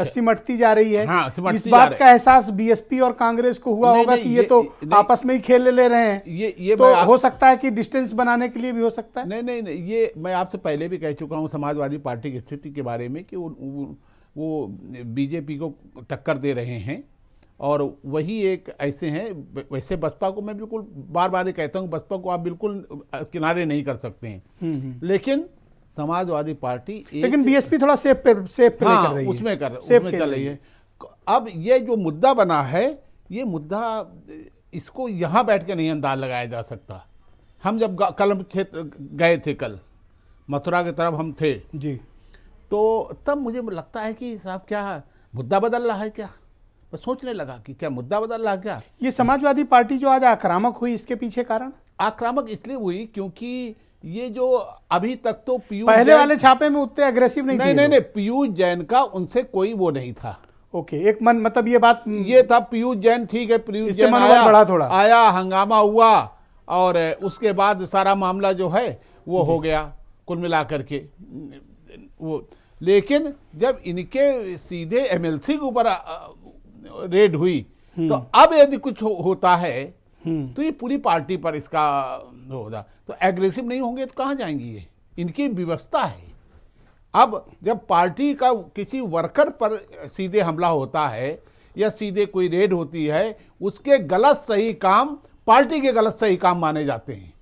S1: सिमटती जा रही है।
S9: हाँ,
S1: इस बात का एहसास बीएसपी और कांग्रेस को हुआ होगा कि ये तो आपस में ही खेल ले रहे हैं। ये तो हो सकता है कि डिस्टेंस बनाने के लिए भी हो सकता है।
S9: नहीं, ये मैं आपसे पहले भी कह चुका हूँ समाजवादी पार्टी की स्थिति के बारे में कि वो बीजेपी को टक्कर दे रहे हैं, और वही एक ऐसे हैं। वैसे बसपा को मैं बिल्कुल बार बार कहता हूँ, बसपा को आप बिल्कुल किनारे नहीं कर सकते हैं, लेकिन समाजवादी पार्टी
S1: लेकिन बीएसपी थोड़ा सेफ प्ले कर रही है,
S9: उसमें चल रही है। अब ये जो मुद्दा बना है, ये मुद्दा इसको यहाँ बैठ के नहीं अंदाज लगाया जा सकता। हम जब कलम क्षेत्र गए थे, कल मथुरा की तरफ हम थे
S1: जी,
S9: तो तब मुझे लगता है कि साहब क्या मुद्दा बदल रहा है, क्या मैं सोचने लगा कि क्या मुद्दा बदल रहा है क्या।
S1: ये समाजवादी पार्टी जो आज आक्रामक हुई, इसके पीछे कारण?
S9: आक्रामक इसलिए हुई क्योंकि ये जो अभी तक तो पीयूष
S1: पहले वाले छापे में उतने अग्रेसिव नहीं,
S9: पीयूष जैन का उनसे कोई वो नहीं था।
S1: ओके, एक मन मतलब ये बात
S9: ये था, पीयूष जैन ठीक है, पीयूष जैन आया, हंगामा हुआ, और उसके बाद सारा मामला जो है वो हो गया कुल मिलाकर के वो। लेकिन जब इनके सीधे एमएलसी के ऊपर रेड हुई, तो अब यदि कुछ होता है तो ये पूरी पार्टी पर इसका होगा, तो एग्रेसिव नहीं होंगे तो कहाँ जाएंगी ये, इनकी व्यवस्था है। अब जब पार्टी का किसी वर्कर पर सीधे हमला होता है या सीधे कोई रेड होती है, उसके गलत सही काम पार्टी के गलत सही काम माने जाते हैं।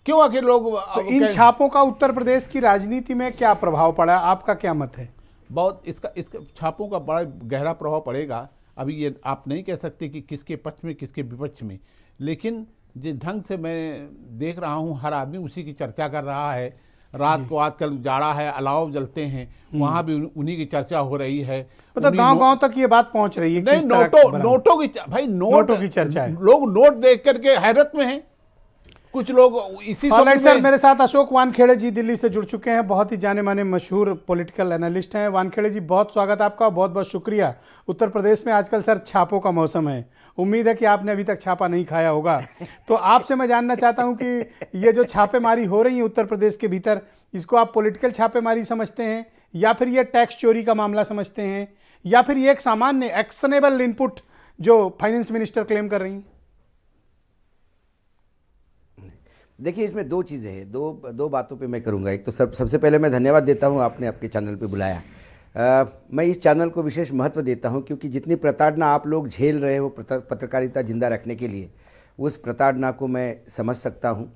S9: क्यों आखिर लोग
S1: तो इन छापों का उत्तर प्रदेश की राजनीति में क्या प्रभाव पड़ा, आपका क्या मत है?
S9: बहुत इसका छापों का बड़ा गहरा प्रभाव पड़ेगा। अभी ये आप नहीं कह सकते कि किसके पक्ष में किसके विपक्ष में, लेकिन जिस ढंग से मैं देख रहा हूँ हर आदमी उसी की चर्चा कर रहा है। रात को आजकल जाड़ा है, अलाव जलते हैं, वहां भी उन्हीं की चर्चा हो रही है।
S1: मतलब गांव-गांव तक ये बात पहुंच रही है।
S9: नहीं, नोटों की भाई, नोटों
S1: की चर्चा है।
S9: लोग नोट देख करके हैरत में हैं। कुछ लोग इसी
S1: सर, मेरे साथ अशोक वानखेड़े जी दिल्ली से जुड़ चुके हैं, बहुत ही जाने माने मशहूर पॉलिटिकल एनालिस्ट हैं। वानखेड़े जी, बहुत स्वागत आपका, बहुत बहुत शुक्रिया। उत्तर प्रदेश में आजकल सर छापों का मौसम है, उम्मीद है कि आपने अभी तक छापा नहीं खाया होगा। तो आपसे मैं जानना चाहता हूं कि ये जो छापेमारी हो रही है उत्तर प्रदेश के भीतर, इसको आप पॉलिटिकल छापेमारी समझते हैं, या फिर ये टैक्स चोरी का मामला समझते हैं, या फिर ये एक सामान्य एक्शनेबल इनपुट जो फाइनेंस मिनिस्टर क्लेम कर रही हैं?
S10: देखिए, इसमें दो चीज़ें हैं, दो बातों पे मैं करूंगा। एक तो सबसे पहले मैं धन्यवाद देता हूं, आपने आपके चैनल पे बुलाया। मैं इस चैनल को विशेष महत्व देता हूं क्योंकि जितनी प्रताड़ना आप लोग झेल रहे हो पत्रकारिता जिंदा रखने के लिए, उस प्रताड़ना को मैं समझ सकता हूं।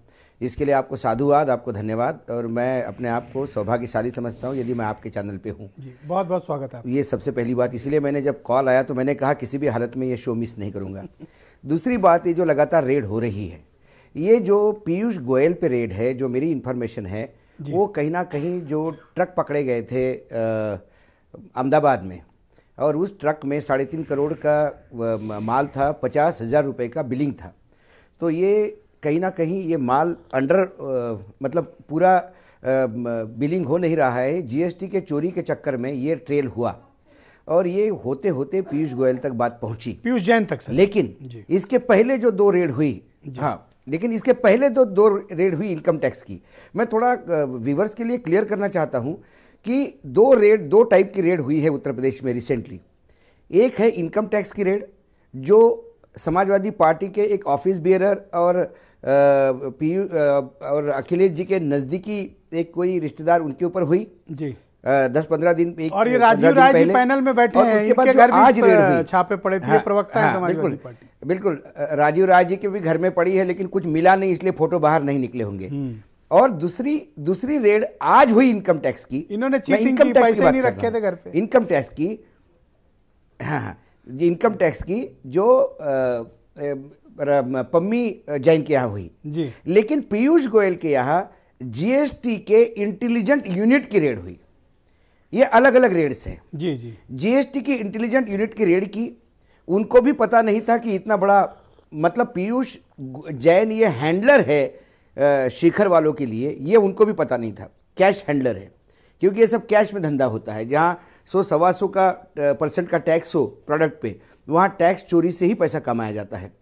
S10: इसके लिए आपको साधुवाद, आपको धन्यवाद। और मैं अपने आप को सौभाग्यशाली समझता हूं यदि मैं आपके चैनल पे हूं।
S1: बहुत बहुत स्वागत है।
S10: ये सबसे पहली बात। इसलिए मैंने जब कॉल आया तो मैंने कहा किसी भी हालत में ये शो मिस नहीं करूँगा। दूसरी बात, ये जो लगातार रेड हो रही है, ये जो पीयूष गोयल पे रेड है, जो मेरी इन्फॉर्मेशन है, वो कहीं ना कहीं जो ट्रक पकड़े गए थे अहमदाबाद में, और उस ट्रक में 3.5 करोड़ का माल था, 50,000 रुपये का बिलिंग था। तो ये कहीं ना कहीं ये माल अंडर मतलब पूरा बिलिंग हो नहीं रहा है। जीएसटी के चोरी के चक्कर में ये ट्रेल हुआ और ये होते होते पीयूष गोयल तक बात पहुंची,
S1: पीयूष जैन तक सर।
S10: लेकिन इसके पहले जो 2 रेड हुई, हाँ, लेकिन इसके पहले तो 2 रेड हुई इनकम टैक्स की। मैं थोड़ा व्यूअर्स के लिए क्लियर करना चाहता हूं कि 2 टाइप की रेड हुई है उत्तर प्रदेश में रिसेंटली। एक है इनकम टैक्स की रेड, जो समाजवादी पार्टी के एक ऑफिस बियरर और और अखिलेश जी के नज़दीकी एक कोई रिश्तेदार, उनके ऊपर हुई जी। 10-15 दिन एक,
S1: और ये राजीव राय जी पैनल में बैठे हैं,
S10: उसके बाद
S1: घर
S10: आज रेड हुई,
S1: छापे पड़े थे, प्रवक्ता है समाजवादी पार्टी।
S10: बिल्कुल, राजीव राय जी के भी घर में पड़ी है, लेकिन कुछ मिला नहीं, इसलिए फोटो बाहर नहीं निकले होंगे। और दूसरी रेड आज हुई इनकम टैक्स की।
S1: इन्होंने चीटिंग की, पैसे नहीं रखे थे घर पे।
S10: इनकम टैक्स की, हाँ, इनकम टैक्स की जो पम्मी जैन के यहाँ हुई
S1: जी।
S10: लेकिन पीयूष गोयल के यहाँ जीएसटी के इंटेलिजेंट यूनिट की रेड हुई। ये अलग अलग रेड्स हैं
S1: जी जी।
S10: जीएसटी की इंटेलिजेंट यूनिट की रेड की, उनको भी पता नहीं था कि इतना बड़ा, मतलब पीयूष जैन ये हैंडलर है शिखर वालों के लिए, ये उनको भी पता नहीं था। कैश हैंडलर है, क्योंकि ये सब कैश में धंधा होता है। जहाँ 100-125 का % का टैक्स हो प्रोडक्ट पे, वहाँ टैक्स चोरी से ही पैसा कमाया जाता है।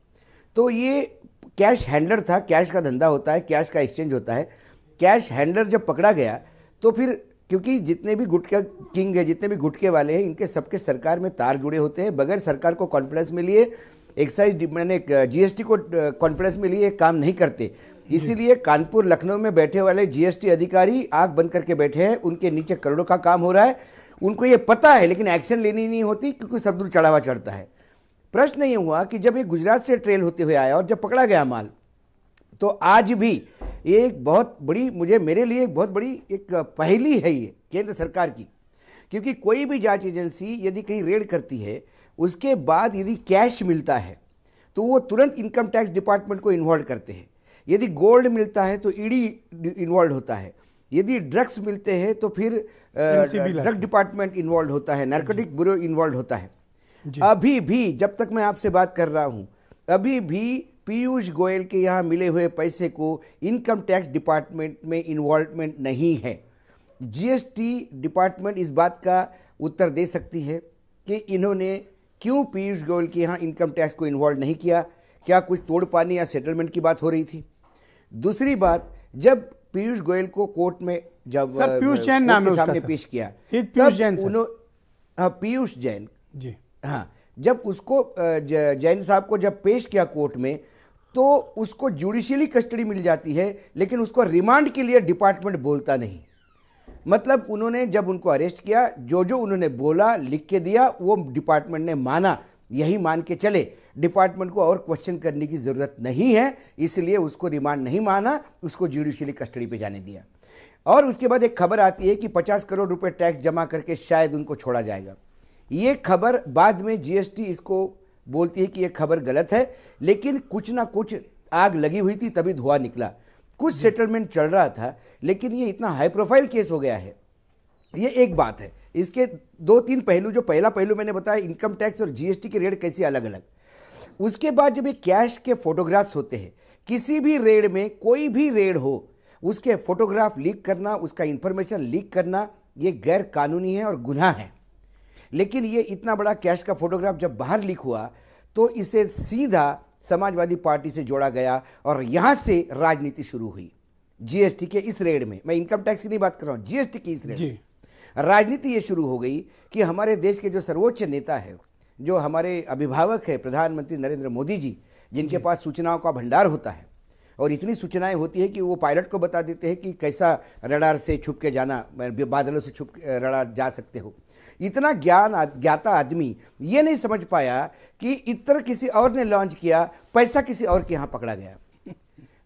S10: तो ये कैश हैंडलर था, कैश का धंधा होता है, कैश का एक्सचेंज होता है। कैश हैंडलर जब पकड़ा गया तो फिर, क्योंकि जितने भी गुटखा किंग है, जितने भी गुटके वाले हैं, इनके सबके सरकार में तार जुड़े होते हैं। बगैर सरकार को कॉन्फिडेंस में लिए, एक्साइज मैंने जीएसटी को कॉन्फिडेंस में लिए काम नहीं करते। इसीलिए कानपुर लखनऊ में बैठे वाले जीएसटी अधिकारी आंख बंद करके बैठे हैं, उनके नीचे करोड़ों का काम हो रहा है, उनको ये पता है, लेकिन एक्शन लेनी नहीं होती क्योंकि सब दूर चढ़ावा चढ़ता है। प्रश्न ये हुआ कि जब ये गुजरात से ट्रेल होते हुए आया और जब पकड़ा गया माल, तो आज भी ये एक बहुत बड़ी, मेरे लिए एक बहुत बड़ी एक पहेली है ये केंद्र सरकार की। क्योंकि कोई भी जांच एजेंसी यदि कहीं रेड करती है, उसके बाद यदि कैश मिलता है तो वो तुरंत इनकम टैक्स डिपार्टमेंट को इन्वॉल्व करते हैं। यदि गोल्ड मिलता है तो ईडी इन्वॉल्व होता है। यदि ड्रग्स मिलते हैं तो फिर ड्रग डिपार्टमेंट इन्वॉल्व होता है, नार्कोटिक ब्यूरो इन्वॉल्व होता है। अभी भी जब तक मैं आपसे बात कर रहा हूं, अभी भी पीयूष गोयल के यहाँ मिले हुए पैसे को इनकम टैक्स डिपार्टमेंट में इन्वॉल्वमेंट नहीं है। जीएसटी डिपार्टमेंट इस बात का उत्तर दे सकती है कि इन्होंने क्यों पीयूष गोयल के यहाँ इनकम टैक्स को इन्वॉल्व नहीं किया। क्या कुछ तोड़ पानी या सेटलमेंट की बात हो रही थी? दूसरी बात, जब पीयूष गोयल को कोर्ट में जब
S1: पीयूष जैन नाम
S10: के सामने पेश किया, पीयूष जैन
S1: जी,
S10: हाँ, जब उसको जैन साहब को जब पेश किया कोर्ट में, तो उसको जुडिशियली कस्टडी मिल जाती है, लेकिन उसको रिमांड के लिए डिपार्टमेंट बोलता नहीं। मतलब उन्होंने जब उनको अरेस्ट किया, जो उन्होंने बोला, लिख के दिया, वो डिपार्टमेंट ने माना। यही मान के चले, डिपार्टमेंट को और क्वेश्चन करने की जरूरत नहीं है, इसलिए उसको रिमांड नहीं माना, उसको जुडिशियली कस्टडी पे जाने दिया। और उसके बाद एक खबर आती है कि 50 करोड़ रुपए टैक्स जमा करके शायद उनको छोड़ा जाएगा। ये खबर बाद में जीएसटी इसको बोलती है कि ये खबर गलत है, लेकिन कुछ ना कुछ आग लगी हुई थी, तभी धुआं निकला। कुछ सेटलमेंट चल रहा था, लेकिन ये इतना हाई प्रोफाइल केस हो गया है, ये एक बात है। इसके 2-3 पहलू, जो पहला पहलू मैंने बताया इनकम टैक्स और जीएसटी के रेड कैसे अलग अलग, उसके बाद जब ये कैश के फोटोग्राफ्स होते हैं, किसी भी रेड में कोई भी रेड हो उसके फोटोग्राफ लीक करना, उसका इंफॉर्मेशन लीक करना, ये गैर कानूनी है और गुनाह है। लेकिन ये इतना बड़ा कैश का फोटोग्राफ जब बाहर लीक हुआ तो इसे सीधा समाजवादी पार्टी से जोड़ा गया और यहां से राजनीति शुरू हुई। जीएसटी के इस रेड में, मैं इनकम टैक्स की नहीं बात कर रहा हूं, जीएसटी की इस रेड में राजनीति ये शुरू हो गई कि हमारे देश के जो सर्वोच्च नेता है, जो हमारे अभिभावक है प्रधानमंत्री नरेंद्र मोदी जी, जिनके पास सूचनाओं का भंडार होता है और इतनी सूचनाएं होती है कि वो पायलट को बता देते हैं कि कैसा रडार से छुप के जाना, बादलों से छुप रडार जा सकते हो। इतना ज्ञाता आदमी ये नहीं समझ पाया कि इत्र किसी और ने लॉन्च किया, पैसा किसी और के यहाँ पकड़ा गया।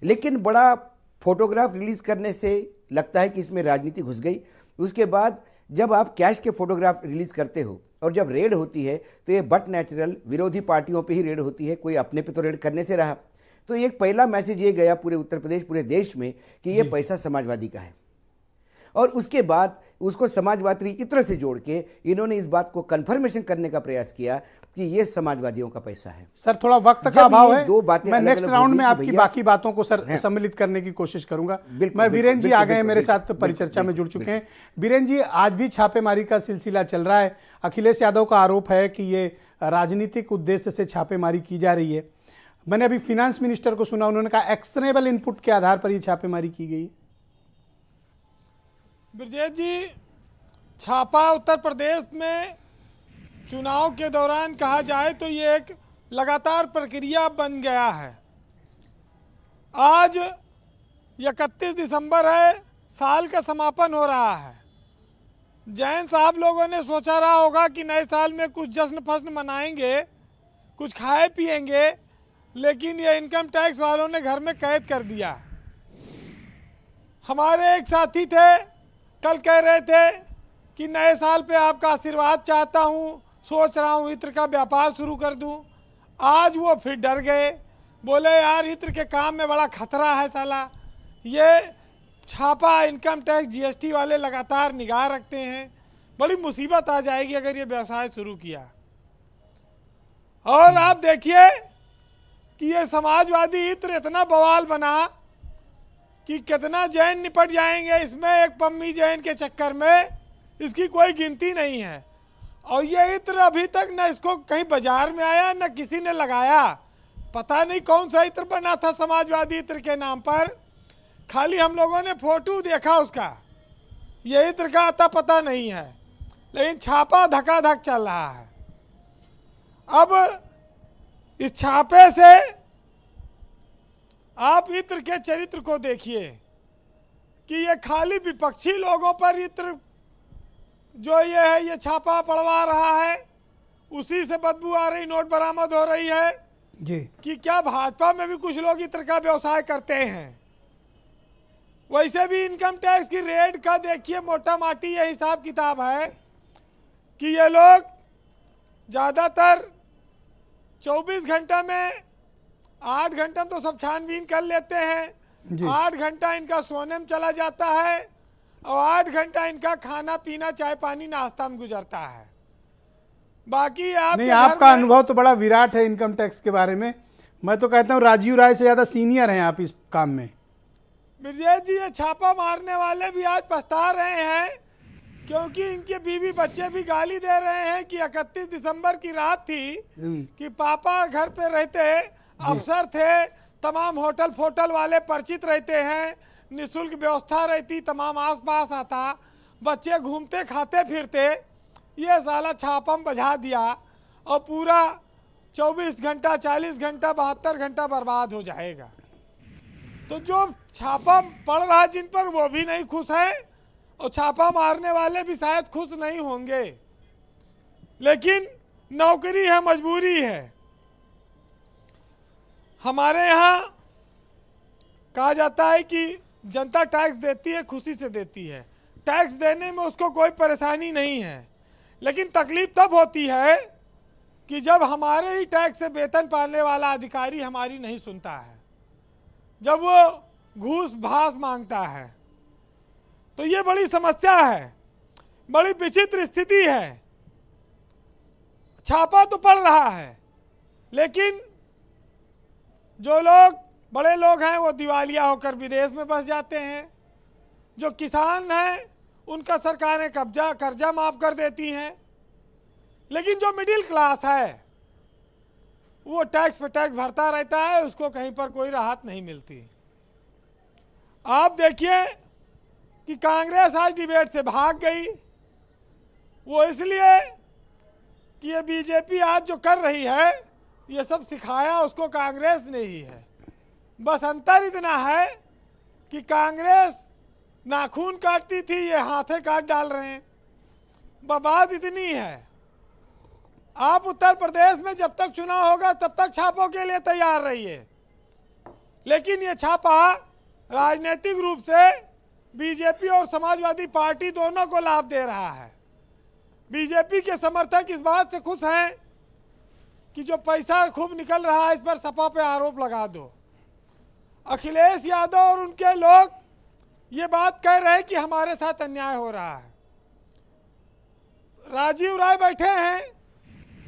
S10: लेकिन बड़ा फोटोग्राफ रिलीज करने से लगता है कि इसमें राजनीति घुस गई। उसके बाद जब आप कैश के फोटोग्राफ रिलीज करते हो और जब रेड होती है तो ये बट नेचुरल विरोधी पार्टियों पे ही रेड होती है, कोई अपने पे तो रेड करने से रहा। तो एक पहला मैसेज ये गया पूरे उत्तर प्रदेश, पूरे देश में कि ये पैसा समाजवादी का है। और उसके बाद उसको समाजवादी इत्र से जोड़ के इन्होंने इस बात को कंफर्मेशन करने का प्रयास किया कि ये समाजवादियों का पैसा है।
S1: सर थोड़ा वक्त का अभाव है,
S10: दो बातें
S1: मैं नेक्स्ट राउंड में आपकी बाकी बातों को सर सम्मिलित करने की कोशिश करूंगा। मैं वीरेंद्र जी आ गए हैं, मेरे साथ परिचर्चा में जुड़ चुके हैं। वीरेंद्र जी, आज भी छापेमारी का सिलसिला चल रहा है। अखिलेश यादव का आरोप है कि ये राजनीतिक उद्देश्य से छापेमारी की जा रही है। मैंने अभी फाइनेंस मिनिस्टर को सुना, उन्होंने कहा एक्शनेबल इनपुट के आधार पर ये छापेमारी की गई।
S11: ब्रजेश जी, छापा उत्तर प्रदेश में चुनाव के दौरान कहा जाए तो ये एक लगातार प्रक्रिया बन गया है। आज 31 दिसंबर है, साल का समापन हो रहा है। जैन साहब लोगों ने सोचा रहा होगा कि नए साल में कुछ जश्न फश्न मनाएंगे, कुछ खाए पिएंगे, लेकिन ये इनकम टैक्स वालों ने घर में कैद कर दिया। हमारे एक साथी थे, कल कह रहे थे कि नए साल पे आपका आशीर्वाद चाहता हूँ, सोच रहा हूँ इत्र का व्यापार शुरू कर दूँ। आज वो फिर डर गए, बोले यार इत्र के काम में बड़ा खतरा है साला। ये छापा इनकम टैक्स जीएसटी वाले लगातार निगाह रखते हैं, बड़ी मुसीबत आ जाएगी अगर ये व्यवसाय शुरू किया। और आप देखिए कि ये समाजवादी इत्र इतना बवाल बना कि कितना जैन निपट जाएंगे इसमें, एक पम्मी जैन के चक्कर में, इसकी कोई गिनती नहीं है। और ये इत्र अभी तक न इसको कहीं बाजार में आया, न किसी ने लगाया। पता नहीं कौन सा इत्र बना था समाजवादी इत्र के नाम पर, खाली हम लोगों ने फोटो देखा उसका, ये इत्र का आता पता नहीं है। लेकिन छापा धकाधक चल रहा है। अब इस छापे से आप इत्र के चरित्र को देखिए कि ये खाली विपक्षी लोगों पर इत्र जो ये है ये छापा पड़वा रहा है, उसी से बदबू आ रही, नोट बरामद हो रही है
S1: जी।
S11: कि क्या भाजपा में भी कुछ लोग इत्र का व्यवसाय करते हैं। वैसे भी इनकम टैक्स की रेड का देखिए मोटा माटी ये हिसाब किताब है कि ये लोग ज़्यादातर 24 घंटा में 8 घंटा तो सब छानबीन कर लेते हैं, 8 घंटा इनका सोने में चला जाता है और 8 घंटा इनका खाना पीना चाय पानी नाश्ता में गुजरता है। बाकी
S1: आपका अनुभव तो बड़ा विराट है इनकम टैक्स के बारे में। मैं तो कहता हूँ राजीव राय से ज़्यादा सीनियर हैं आप इस काम में।
S11: ब्रजेश जी, ये छापा मारने वाले भी आज पछता रहे हैं, क्योंकि इनके बीवी बच्चे भी गाली दे रहे हैं कि 31 दिसंबर की रात थी कि पापा घर पे रहते, अफसर थे, तमाम होटल फोटल वाले परिचित रहते हैं, निःशुल्क व्यवस्था रहती, तमाम आसपास आता, बच्चे घूमते खाते फिरते, ये साला छापम बजा दिया और पूरा 24 घंटा 40 घंटा 72 घंटा बर्बाद हो जाएगा। तो जो छापा पड़ रहा जिन पर वो भी नहीं खुश है और छापा मारने वाले भी शायद खुश नहीं होंगे। लेकिन नौकरी है, मजबूरी है। हमारे यहाँ कहा जाता है कि जनता टैक्स देती है, खुशी से देती है, टैक्स देने में उसको कोई परेशानी नहीं है। लेकिन तकलीफ तब होती है कि जब हमारे ही टैक्स से वेतन पाने वाला अधिकारी हमारी नहीं सुनता है, जब वो घूस भास मांगता है। तो ये बड़ी समस्या है, बड़ी विचित्र स्थिति है। छापा तो पड़ रहा है, लेकिन जो लोग बड़े लोग हैं वो दिवालिया होकर विदेश में बस जाते हैं। जो किसान हैं उनका सरकारें कर्जा माफ कर देती हैं। लेकिन जो मिडिल क्लास है वो टैक्स पे टैक्स भरता रहता है, उसको कहीं पर कोई राहत नहीं मिलती। आप देखिए कि कांग्रेस आज डिबेट से भाग गई। वो इसलिए कि ये बीजेपी आज जो कर रही है ये सब सिखाया उसको कांग्रेस ने ही है। बस अंतर इतना है कि कांग्रेस नाखून काटती थी, ये हाथे काट डाल रहे हैं। बात इतनी है। आप उत्तर प्रदेश में जब तक चुनाव होगा तब तक छापों के लिए तैयार रहिए, लेकिन ये छापा राजनीतिक रूप से बीजेपी और समाजवादी पार्टी दोनों को लाभ दे रहा है। बीजेपी के समर्थक इस बात से खुश हैं कि जो पैसा खूब निकल रहा है इस पर सपा पे आरोप लगा दो। अखिलेश यादव और उनके लोग ये बात कह रहे हैं कि हमारे साथ अन्याय हो रहा है। राजीव राय बैठे हैं।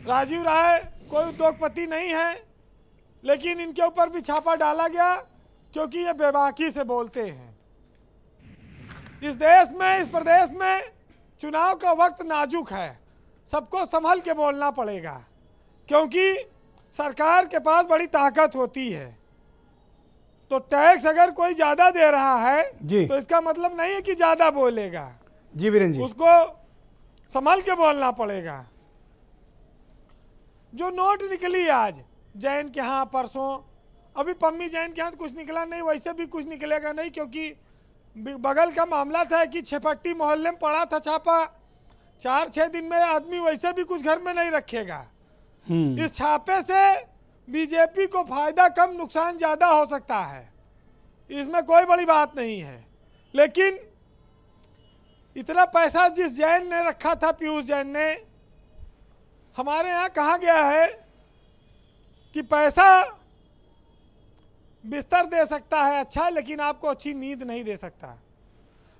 S11: राजीव राय कोई उद्योगपति नहीं है, लेकिन इनके ऊपर भी छापा डाला गया क्योंकि ये बेबाकी से बोलते हैं। इस देश में, इस प्रदेश में चुनाव का वक्त नाजुक है, सबको संभल के बोलना पड़ेगा, क्योंकि सरकार के पास बड़ी ताकत होती है। तो टैक्स अगर कोई ज्यादा दे रहा है तो इसका मतलब नहीं है कि ज्यादा बोलेगा।
S1: जी वीरेंद्र जी,
S11: उसको संभल के बोलना पड़ेगा। जो नोट निकली आज जैन के यहाँ परसों, अभी पम्मी जैन के यहाँ तो कुछ निकला नहीं, वैसे भी कुछ निकलेगा नहीं, क्योंकि बगल का मामला था कि छेपट्टी मोहल्ले में पड़ा था छापा। 4-6 दिन में आदमी वैसे भी कुछ घर में नहीं रखेगा। इस छापे से बीजेपी को फायदा कम नुकसान ज्यादा हो सकता है, इसमें कोई बड़ी बात नहीं है। लेकिन इतना पैसा जिस जैन ने रखा था, पीयूष जैन ने, हमारे यहाँ कहा गया है कि पैसा बिस्तर दे सकता है अच्छा, लेकिन आपको अच्छी नींद नहीं दे सकता।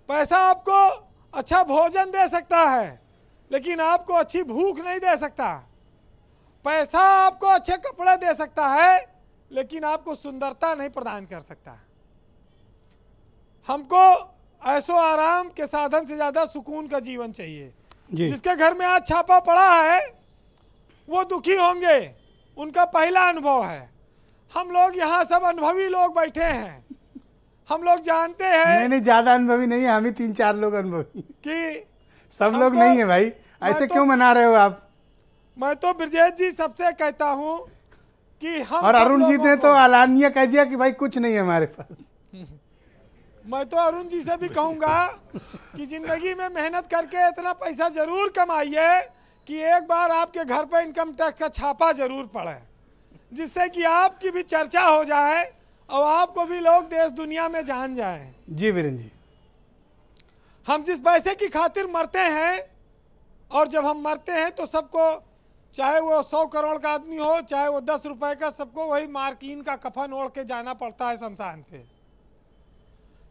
S11: पैसा आपको अच्छा भोजन दे सकता है, लेकिन आपको अच्छी भूख नहीं दे सकता। पैसा आपको अच्छे कपड़े दे सकता है, लेकिन आपको सुंदरता नहीं प्रदान कर सकता। हमको ऐसो आराम के साधन से ज्यादा सुकून का जीवन चाहिए। जिसके घर में आज छापा पड़ा है वो दुखी होंगे, उनका पहला अनुभव है। हम लोग यहाँ सब अनुभवी लोग बैठे हैं, हम लोग जानते हैं।
S1: नहीं ज्यादा अनुभवी नहीं है, हम ही 3-4 लोग अनुभवी
S11: कि
S1: सब लोग नहीं है भाई। ऐसे क्यों मना रहे हो आप?
S11: मैं तो ब्रजेश जी सबसे कहता हूँ कि हम,
S1: और अरुण जी ने तो आलानिया कह दिया कि भाई कुछ नहीं है हमारे पास।
S11: मैं तो अरुण जी से भी कहूँगा कि जिंदगी में मेहनत करके इतना पैसा जरूर कमाइए कि एक बार आपके घर पर इनकम टैक्स का छापा जरूर पड़े, जिससे कि आपकी भी चर्चा हो जाए और आपको भी लोग देश दुनिया में जान जाएं।
S1: जी वीरेंद्र जी,
S11: हम जिस पैसे की खातिर मरते हैं, और जब हम मरते हैं तो सबको, चाहे वो 100 करोड़ का आदमी हो, चाहे वो 10 रुपए का, सबको वही मार्किन का कफन ओढ़ के जाना पड़ता है शमशान पे।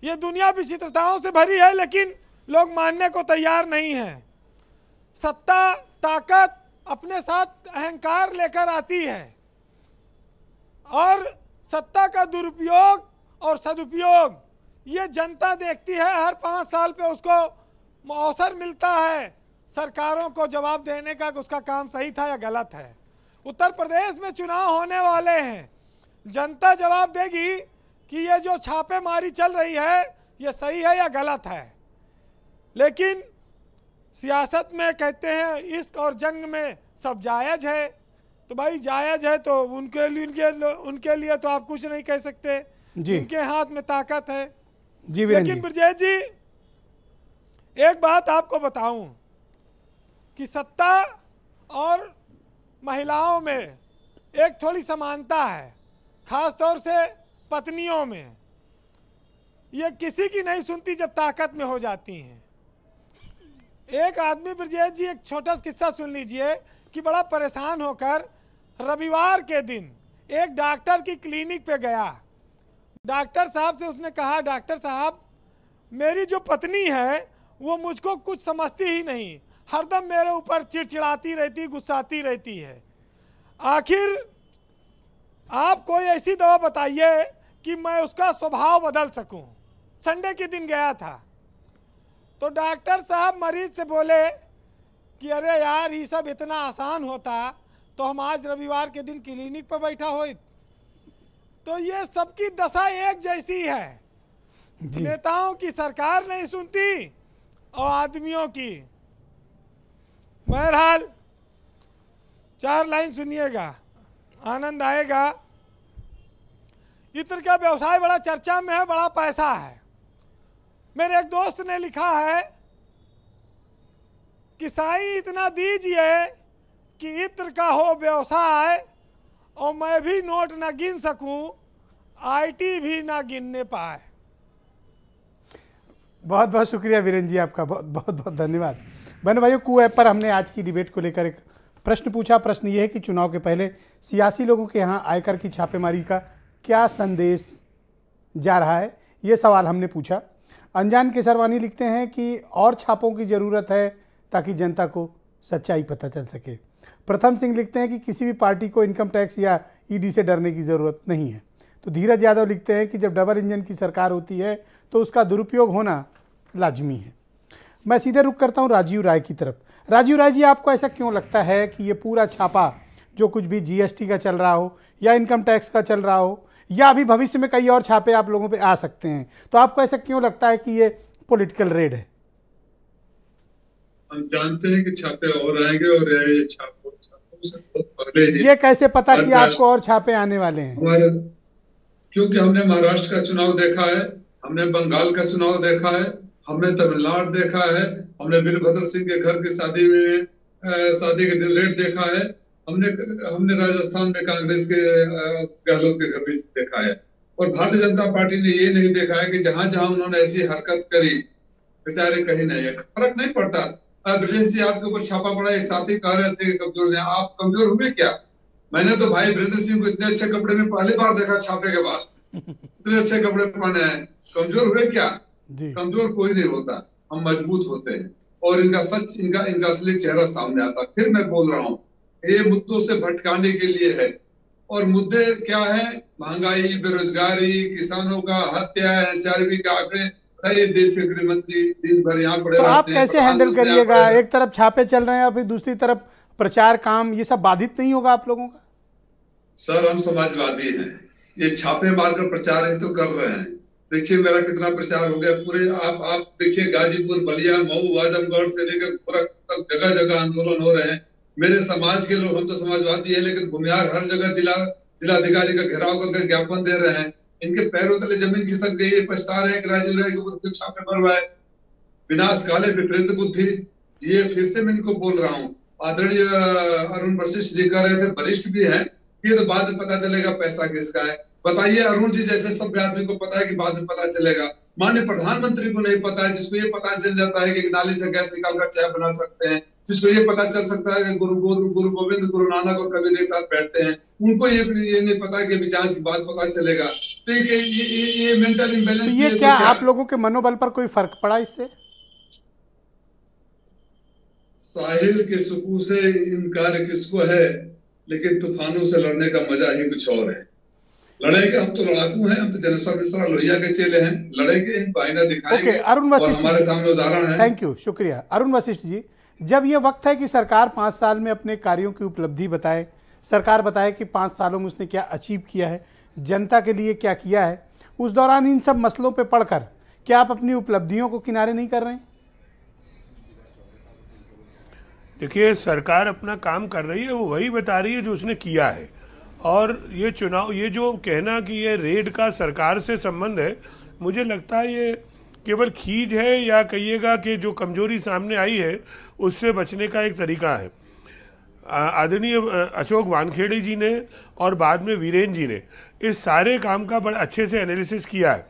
S11: ये दुनिया विचित्रताओं से भरी है, लेकिन लोग मानने को तैयार नहीं है। सत्ता, ताकत अपने साथ अहंकार लेकर आती है, और सत्ता का दुरुपयोग और सदुपयोग ये जनता देखती है। हर 5 साल पे उसको अवसर मिलता है सरकारों को जवाब देने का कि उसका काम सही था या गलत है। उत्तर प्रदेश में चुनाव होने वाले हैं, जनता जवाब देगी कि ये जो छापेमारी चल रही है ये सही है या गलत है। लेकिन सियासत में कहते हैं इश्क और जंग में सब जायज़ है, तो भाई जायज़ है तो उनके लिए तो आप कुछ नहीं कह सकते, उनके हाथ में ताकत है। लेकिन ब्रजेश जी, एक बात आपको बताऊं कि सत्ता और महिलाओं में एक थोड़ी समानता है, खास तौर से पत्नियों में। ये किसी की नहीं सुनती जब ताकत में हो जाती हैं। एक आदमी, ब्रजेश जी, एक छोटा सा किस्सा सुन लीजिए कि बड़ा परेशान होकर रविवार के दिन एक डॉक्टर की क्लिनिक पे गया। डॉक्टर साहब से उसने कहा, डॉक्टर साहब मेरी जो पत्नी है वो मुझको कुछ समझती ही नहीं, हरदम मेरे ऊपर चिड़चिड़ाती रहती, गुस्साती रहती है। आखिर आप कोई ऐसी दवा बताइए कि मैं उसका स्वभाव बदल सकूं। संडे के दिन गया था तो डॉक्टर साहब मरीज से बोले कि अरे यार ये सब इतना आसान होता तो हम आज रविवार के दिन क्लिनिक पर बैठा हो। तो ये सबकी दशा एक जैसी है, नेताओं की सरकार नहीं सुनती और आदमियों की। बहरहाल 4 लाइन सुनिएगा, आनंद आएगा। इत्र का व्यवसाय बड़ा चर्चा में है, बड़ा पैसा है। मेरे एक दोस्त ने लिखा है कि साईं इतना दीजिए कि इत्र का हो व्यवसाय और मैं भी नोट ना गिन सकूं, आईटी भी ना गिनने पाए।
S1: बहुत बहुत शुक्रिया वीरेंद्र जी, आपका बहुत बहुत धन्यवाद। बहनों भाइयों, कू ऐप पर हमने आज की डिबेट को लेकर एक प्रश्न पूछा। प्रश्न ये है कि चुनाव के पहले सियासी लोगों के यहाँ आयकर की छापेमारी का क्या संदेश जा रहा है, ये सवाल हमने पूछा। अनजान केसरवानी लिखते हैं कि और छापों की ज़रूरत है ताकि जनता को सच्चाई पता चल सके। प्रथम सिंह लिखते हैं कि किसी भी पार्टी को इनकम टैक्स या ईडी से डरने की ज़रूरत नहीं है। तो धीरज यादव लिखते हैं कि जब डबल इंजन की सरकार होती है तो उसका दुरुपयोग होना लाजमी है। मैं सीधे रुख करता हूं राजीव राय की तरफ। राजीव राय जी, आपको ऐसा क्यों लगता है कि ये पूरा छापा जो कुछ भी जीएसटी का चल रहा हो या इनकम टैक्स का चल रहा हो या अभी भविष्य में कई और छापे आप लोगों पे आ सकते हैं, तो आपको ऐसा क्यों लगता है कि ये पॉलिटिकल रेड है?
S6: हम जानते हैं कि छापे और आएंगे और ये छापों से बहुत पहले ही।
S1: ये कैसे पता कि आपको और छापे आने वाले हैं?
S6: क्योंकि हमने महाराष्ट्र का चुनाव देखा है, हमने बंगाल का चुनाव देखा है, हमने तमिलनाडु देखा है, हमने वीरभद्र सिंह के घर की शादी के दिन रेड देखा है, हमने राजस्थान में कांग्रेस के गहलोत के घर भी देखा है। और भारतीय जनता पार्टी ने ये नहीं देखा है कि जहां जहां उन्होंने ऐसी हरकत करी बेचारे कहीं नहीं है, फर्क नहीं पड़ता। ब्रजेश जी, आपके ऊपर छापा पड़ा, एक साथी कह रहे थे कमजोर हैं, आप कमजोर हुए क्या? मैंने तो भाई वीरेंद्र सिंह को इतने अच्छे कपड़े में पहली बार देखा छापे के बाद, इतने अच्छे कपड़े पहने हैं, कमजोर हुए क्या? कमजोर कोई नहीं होता, हम मजबूत होते हैं और इनका असली चेहरा सामने आता। फिर मैं बोल रहा हूँ, ये मुद्दों से भटकाने के लिए है। और मुद्दे क्या है? महंगाई, बेरोजगारी, किसानों का हत्या, एसआरबी के आंकड़े। ये देश के गृह मंत्री दिन भर यहाँ पड़े,
S1: तो आप कैसे हैंडल करिएगा? एक तरफ छापे चल रहे हैं और फिर दूसरी तरफ प्रचार काम, ये सब बाधित नहीं होगा आप लोगों का? सर,
S6: हम समाजवादी हैं, ये छापे मारकर प्रचार ही तो कर रहे हैं। देखिए मेरा कितना प्रचार हो गया पूरे, आप देखिए गाजीपुर, बलिया, मऊ, आजमगढ़ से लेकर पूरा तक जगह जगह आंदोलन हो रहे हैं। मेरे समाज के लोग, हम तो समाजवादी है, लेकिन भूमिहार हर जगह जिलाधिकारी का घेराव करके ज्ञापन दे रहे हैं। इनके पैरों तले जमीन खिसक गई है, पछता रहे हैं कि राजीव राय के ऊपर छापे मरवाए। विनाश काले विपरीत बुद्धि, ये फिर से मैं इनको बोल रहा हूँ। आदरणीय अरुण वशिष्ठ जी कह रहे थे, वरिष्ठ भी हैं, ये तो बाद में पता चलेगा पैसा किसका है। बताइए, अरुण जी जैसे सभ्य आदमी को पता है कि बाद में पता चलेगा। माननीय प्रधानमंत्री को नहीं पता है, जिसको ये पता चल जाता है कि नाली से गैस निकालकर चाय बना सकते हैं, जिसको ये पता चल सकता है कि गुरु गोविंद, गुरु नानक और कबीर एक साथ बैठते हैं, उनको ये नहीं पता कि जांच के बाद पता चलेगा। तो ये मेंटल इम्बैलेंस।
S1: ये क्या आप लोगों के मनोबल पर कोई फर्क पड़ा इससे?
S6: साहिल के सुकून से इनकार किसको है, लेकिन तूफानों से लड़ने का मजा ही कुछ और है। लड़ेंगे, हम तो लड़ाकू हैं, हम तो जनसर मिश्रा लोहिया के चेले हैं, लड़ेंगे, आईना दिखाएंगे।
S1: अरुण वशिष्ठ,
S6: हमारे सामने उदाहरण है।
S1: थैंक यू, शुक्रिया। अरुण वशिष्ठ जी, जब ये वक्त है कि सरकार 5 साल में अपने कार्यों की उपलब्धि बताए, सरकार बताए कि 5 सालों में उसने क्या अचीव किया है, जनता के लिए क्या किया है, उस दौरान इन सब मसलों पे पढ़कर क्या आप अपनी उपलब्धियों को किनारे नहीं कर रहे हैं?
S7: देखिए, सरकार अपना काम कर रही है, वो वही बता रही है जो उसने किया है। और ये चुनाव, ये जो कहना कि ये रेड का सरकार से संबंध है, मुझे लगता है ये केवल खींच है, या कहिएगा कि जो कमजोरी सामने आई है उससे बचने का एक तरीका है। आदरणीय अशोक वानखेड़े जी ने और बाद में वीरेंद्र जी ने इस सारे काम का बड़ा अच्छे से एनालिसिस किया है।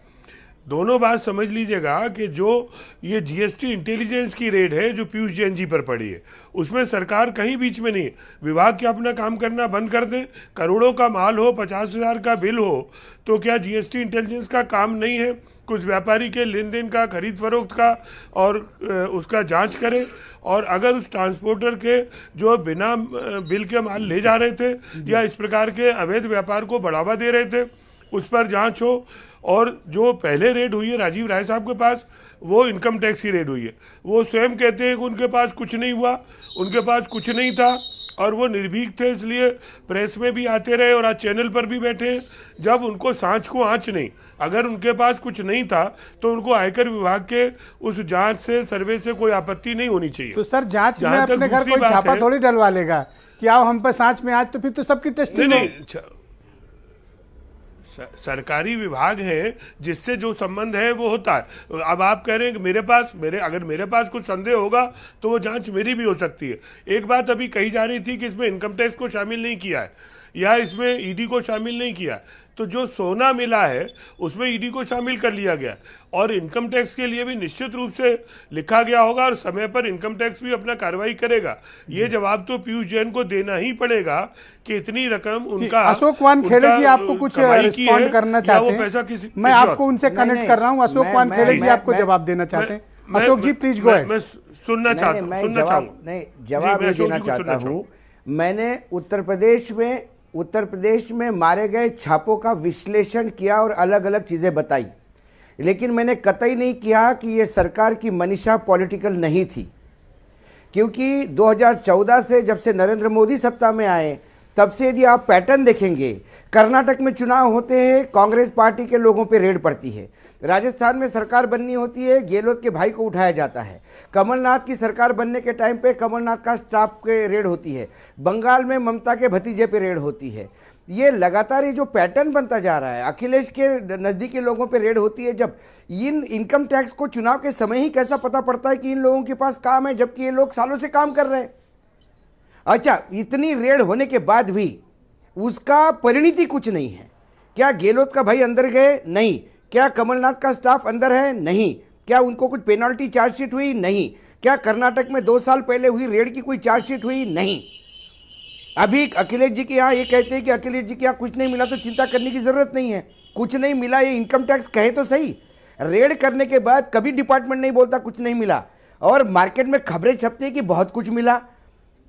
S7: दोनों बात समझ लीजिएगा कि जो ये जीएसटी इंटेलिजेंस की रेड है जो पीयूष जैन जी पर पड़ी है, उसमें सरकार कहीं बीच में नहीं है। विभाग के अपना काम करना बंद कर दें, करोड़ों का माल हो, 50,000 का बिल हो, तो क्या जीएसटी इंटेलिजेंस का काम नहीं है कुछ व्यापारी के लेन देन का, खरीद फरोख्त का, और उसका जांच करे? और अगर उस ट्रांसपोर्टर के जो बिना बिल के माल ले जा रहे थे या इस प्रकार के अवैध व्यापार को बढ़ावा दे रहे थे, उस पर जांच हो। और जो पहले रेड हुई है राजीव राय साहब के पास, वो इनकम टैक्स की रेड हुई है। वो स्वयं कहते हैं कि उनके पास कुछ नहीं हुआ, उनके पास कुछ नहीं था और वो निर्भीक थे, इसलिए प्रेस में भी आते रहे और आज चैनल पर भी बैठे हैं। जब उनको सांच को आँच नहीं, अगर उनके पास कुछ नहीं था तो उनको आयकर विभाग के उस जांच से, सर्वे से कोई आपत्ति नहीं होनी चाहिए।
S1: तो सर जांच में अपने घर कोई छापा थोड़ी डलवा लेगा कि आओ हम पर सांच में, आज तो फिर तो सबकी टेस्टिंग
S7: नहीं, सरकारी विभाग है जिससे जो संबंध है वो होता है। अब आप कह रहे हैं कि अगर मेरे पास कुछ संदेह होगा तो वो जांच मेरी भी हो सकती है। एक बात अभी कही जा रही थी कि इसमें इनकम टैक्स को शामिल नहीं किया है या इसमें ईडी को शामिल नहीं किया, तो जो सोना मिला है उसमें ईडी को शामिल कर लिया गया और इनकम टैक्स के लिए भी निश्चित रूप से लिखा गया होगा और समय पर इनकम टैक्स भी अपना कार्रवाई करेगा। ये जवाब तो पीयूष जैन को देना ही पड़ेगा कि इतनी रकम उनका।
S1: अशोक वानखेड़े जी आपको कुछ रिस्पॉन्ड करना चाहते हैं? मैं आपको उनसे कनेक्ट कर रहा हूँ। अशोक वानखेड़े जी आपको जवाब देना चाहते हैं? अशोक जी प्लीज गो अहेड।
S7: मैं सुनना चाहता हूँ।
S10: नहीं, जवाब देना चाहता हूँ। मैंने उत्तर प्रदेश में मारे गए छापों का विश्लेषण किया और अलग अलग चीज़ें बताई, लेकिन मैंने कतई नहीं किया कि ये सरकार की मनीषा पॉलिटिकल नहीं थी, क्योंकि 2014 से जब से नरेंद्र मोदी सत्ता में आए तब से यदि आप पैटर्न देखेंगे, कर्नाटक में चुनाव होते हैं कांग्रेस पार्टी के लोगों पे रेड पड़ती है, राजस्थान में सरकार बननी होती है गहलोत के भाई को उठाया जाता है, कमलनाथ की सरकार बनने के टाइम पे कमलनाथ का स्टाफ पे रेड होती है, बंगाल में ममता के भतीजे पे रेड होती है। ये लगातार ये जो पैटर्न बनता जा रहा है, अखिलेश के नज़दीकी लोगों पे रेड होती है। जब इन इनकम टैक्स को चुनाव के समय ही कैसा पता पड़ता है कि इन लोगों के पास काम है, जबकि ये लोग सालों से काम कर रहे हैं। अच्छा, इतनी रेड होने के बाद भी उसका परिणति कुछ नहीं है। क्या गहलोत का भाई अंदर गए? नहीं। क्या कमलनाथ का स्टाफ अंदर है? नहीं। क्या उनको कुछ पेनल्टी चार्जशीट हुई? नहीं। क्या कर्नाटक में 2 साल पहले हुई रेड की कोई चार्जशीट हुई? नहीं। अभी अखिलेश जी के यहाँ ये कहते हैं कि अखिलेश जी के यहाँ कुछ नहीं मिला तो चिंता करने की जरूरत नहीं है। कुछ नहीं मिला, ये इनकम टैक्स कहे तो सही। रेड करने के बाद कभी डिपार्टमेंट नहीं बोलता कुछ नहीं मिला, और मार्केट में खबरें छपती है कि बहुत कुछ मिला,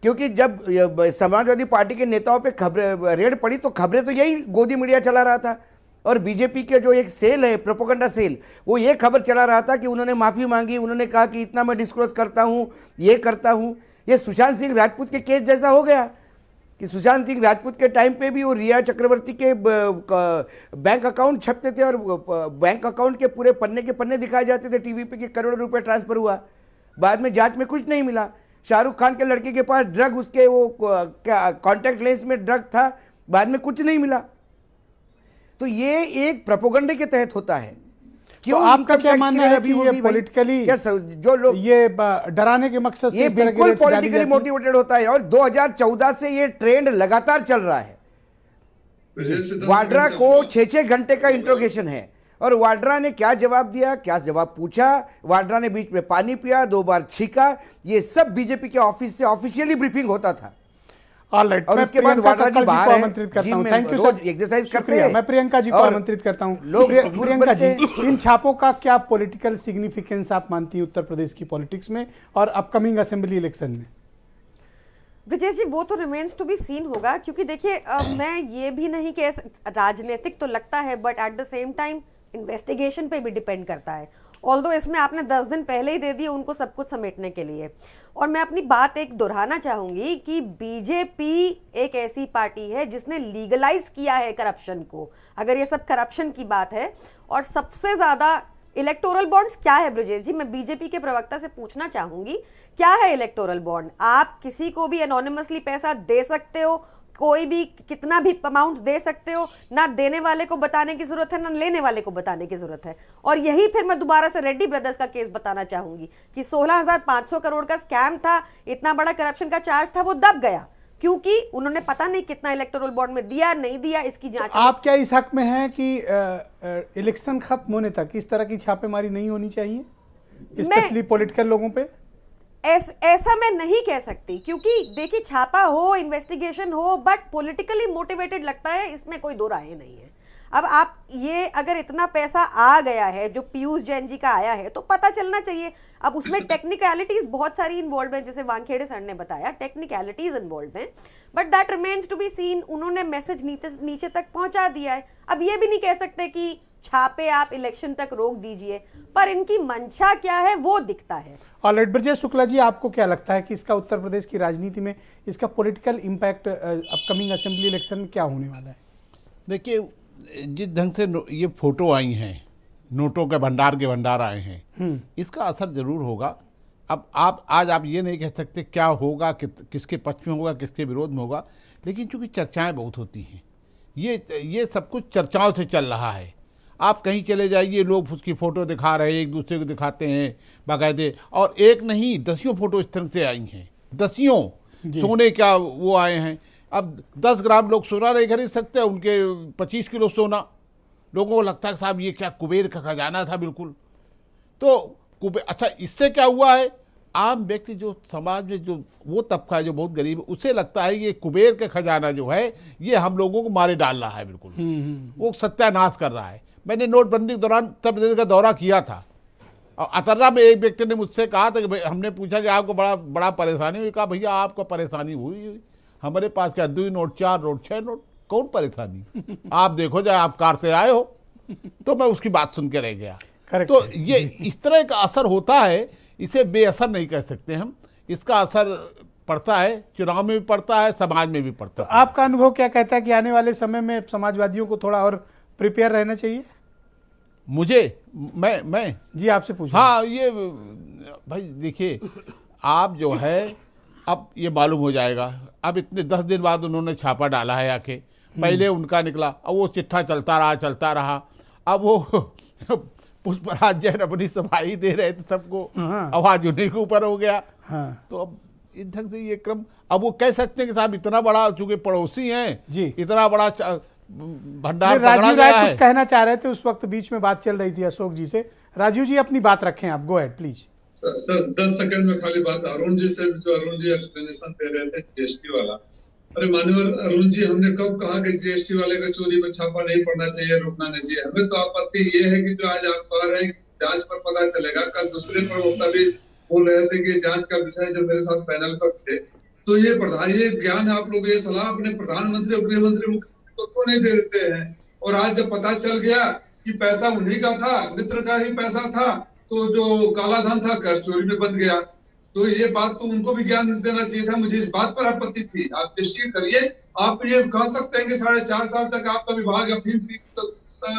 S10: क्योंकि जब समाजवादी पार्टी के नेताओं पे खबरें रेड पड़ी तो खबरें तो यही गोदी मीडिया चला रहा था, और बीजेपी के जो एक सेल है प्रोपेगेंडा सेल, वो ये खबर चला रहा था कि उन्होंने माफ़ी मांगी, उन्होंने कहा कि इतना मैं डिस्क्लोज करता हूँ, ये करता हूँ। ये सुशांत सिंह राजपूत के केस जैसा हो गया कि सुशांत सिंह राजपूत के टाइम पे भी वो रिया चक्रवर्ती के बैंक अकाउंट छपते थे और बैंक अकाउंट के पूरे पन्ने के पन्ने दिखाए जाते थे टीवी पे कि करोड़ों रुपए ट्रांसफर हुआ। बाद में जांच में कुछ नहीं मिला। शाहरुख खान के लड़के के पास ड्रग, उसके वो कॉन्टैक्ट लेंस में ड्रग था, बाद में कुछ नहीं मिला। तो ये एक प्रोपेगेंडा के तहत होता है।
S1: क्यों तो आपका क्या मानना है कि ये पॉलिटिकली जो लोग ये डराने के मकसद से
S10: ये बिल्कुल पॉलिटिकली मोटिवेटेड होता है, और 2014 से ये ट्रेंड लगातार चल रहा है। वाड्रा को 6-6 घंटे का इंट्रोगेशन है, और वाड्रा ने क्या जवाब दिया, क्या जवाब पूछा, वाड्रा ने बीच में पानी पिया, 2 बार छींका, ये सब बीजेपी के ऑफिस से ऑफिशियली ब्रीफिंग होता था।
S1: ऑलराइट,
S10: और उसके बाद वाड्रा जी बाहर
S1: आमंत्रित करता हूं। थैंक यू सर,
S10: एक्सरसाइज करते हैं।
S1: मैं प्रियंका जी को आमंत्रित करता हूं। प्रियंका जी, इन छापों का क्या पॉलिटिकल सिग्निफिकेंस आप मानती हैं उत्तर प्रदेश की पॉलिटिक्स में और अपकमिंग असेंबली इलेक्शन में?
S8: ब्रिजेश जी, वो तो रिमेन्स टू बी सीन होगा, क्योंकि देखिए मैं ये भी नहीं कि राजनीतिक तो लगता है, but at the same time investigation पे भी डिपेंड करता है। ऑल्दो इसमें आपने 10 दिन पहले ही दे दिए उनको सब कुछ समेटने के लिए। और मैं अपनी बात एक दोहराना चाहूंगी कि बीजेपी एक ऐसी पार्टी है जिसने लीगलाइज किया है करप्शन को, अगर ये सब करप्शन की बात है। और सबसे ज्यादा इलेक्टोरल बॉन्ड्स क्या है ब्रिजेश जी, मैं बीजेपी के प्रवक्ता से पूछना चाहूंगी, क्या है इलेक्टोरल बॉन्ड? आप किसी को भी एनोनिमसली पैसा दे सकते हो, कोई भी कितना भी अमाउंट दे सकते हो, ना देने वाले को बताने की जरूरत है ना लेने वाले को बताने की जरूरत है। और यही फिर मैं दोबारा से रेड्डी ब्रदर्स का केस बताना चाहूंगी कि 16,500 करोड़ का स्कैम था, इतना बड़ा करप्शन का चार्ज था, वो दब गया क्योंकि उन्होंने पता नहीं कितना इलेक्टोरल बॉन्ड में दिया नहीं दिया, इसकी जांच।
S1: आप क्या इस हक में हैं कि इलेक्शन खत्म होने तक इस तरह की छापेमारी नहीं होनी चाहिए, स्पेशली पॉलिटिकल लोगों पे?
S8: ऐसा मैं नहीं कह सकती, क्योंकि देखिए छापा हो, इन्वेस्टिगेशन हो, बट पॉलिटिकली मोटिवेटेड लगता है, इसमें कोई दो राय नहीं है। अब आप ये अगर इतना पैसा आ गया है जो पीयूष जैन जी का आया है तो पता चलना चाहिए। अब उसमें टेक्निकलिटीज बहुत सारी इन्वॉल्व हैं, जैसे वानखेड़े सर ने बताया टेक्निकलिटीज इन्वॉल्व हैं, but that remains to be seen. उन्होंने मैसेज नीचे तक पहुंचा दिया है। अब ये भी नहीं कह सकते कि छापे आप इलेक्शन तक रोक दीजिए, पर इनकी मंशा क्या है वो दिखता है।
S1: और ब्रजेश शुक्ला जी, आपको क्या लगता है कि इसका उत्तर प्रदेश की राजनीति में इसका political impact upcoming assembly election में क्या होने वाला है?
S9: देखिए, जिस ढंग से ये फोटो आई हैं, नोटों के भंडार आए हैं, इसका असर जरूर होगा। अब आज आप ये नहीं कह सकते क्या होगा, किसके पक्ष में होगा, किसके विरोध में होगा, लेकिन चूंकि चर्चाएं बहुत होती हैं, ये सब कुछ चर्चाओं से चल रहा है। आप कहीं चले जाइए, लोग उसकी फ़ोटो दिखा रहे हैं, एक दूसरे को दिखाते हैं बाकायदे, और एक नहीं दसियों फोटो इस तरह से आई हैं, दसियों। सोने का वो आए हैं। अब 10 ग्राम लोग सोना नहीं खरीद सकते, उनके 25 किलो सोना। लोगों को लगता है साहब ये क्या कुबेर का खजाना था बिल्कुल। तो अच्छा, इससे क्या हुआ है, आम व्यक्ति जो समाज में जो वो तबका है जो बहुत गरीब है, उसे लगता है ये कुबेर का खजाना जो है ये हम लोगों को मारे डाल रहा है बिल्कुल, वो सत्यानाश कर रहा है। मैंने नोटबंदी के दौरान उत्तर प्रदेश का दौरा किया था, और अतर्रा में एक व्यक्ति ने मुझसे कहा था कि हमने पूछा कि आपको बड़ा परेशानी हुई? कहा भैया आपको परेशानी हुई, हमारे पास क्या 2 नोट, 4 नोट, 6 नोट, कौन परेशानी? आप देखो जाए, आप कार से आए हो। तो मैं उसकी बात सुन के रह गया। तो ये इस तरह का असर होता है, इसे बेअसर नहीं कह सकते हम। इसका असर पड़ता है, चुनाव में भी पड़ता है, समाज में भी पड़ता है।
S1: आपका अनुभव क्या कहता है कि आने वाले समय में समाजवादियों को थोड़ा और प्रिपेयर रहना चाहिए?
S9: मैं
S1: जी आपसे पूछूं।
S9: हाँ, ये भाई देखिए, आप जो है अब ये मालूम हो जाएगा। अब इतने 10 दिन बाद उन्होंने छापा डाला है आके, पहले उनका निकला, अब वो चिट्ठा चलता रहा। अब वो पुष्पराज जैन अपनी सफाई दे रहे थे, सबको आवाज उन्हीं के ऊपर हो गया। तो अब इस ढंग से ये क्रम, अब वो कह सकते हैं कि साहब इतना बड़ा, चूंकि पड़ोसी हैं जी, इतना बड़ा भंडार
S1: राजीव राय कुछ कहना चाह रहे थे उस वक्त, बीच में बात चल रही थी अशोक जी से। राजीव जी अपनी बात रखें आप, go ahead please.
S6: Sir 10 second में खाली बात अरुण जी से, जो अरुण जी एक्सप्लेनेशन दे रहे थे जीएसटी वाला। अरे माननीय अरुण जी, हमने कब कहा कि जीएसटी वाले का चोरी में छापा नहीं पड़ना चाहिए, रोकना नहीं चाहिए? हमें तो आपत्ति ये है कि जो आज आप कह रहे हैं जांच पर पता चलेगा, कल दूसरे प्रवक्ता भी बोल रहे थे कि जांच का विषय जो मेरे साथ पैनल पर थे, तो ये ज्ञान आप लोग, ये सलाह अपने प्रधानमंत्री और गृह मंत्री को क्यों नहीं दे देते हैं? और आज जब पता चल गया कि पैसा उन्हीं का था, मित्र का ही पैसा था, तो जो काला धन था कर चोरी में बन गया। तो ये बात तो उनको भी ज्ञान देना चाहिए था। मुझे इस बात पर आपत्ति थी। आप निश्चित करिए, आप ये कह सकते हैं कि 4.5 साल तक आपका विभाग अफीम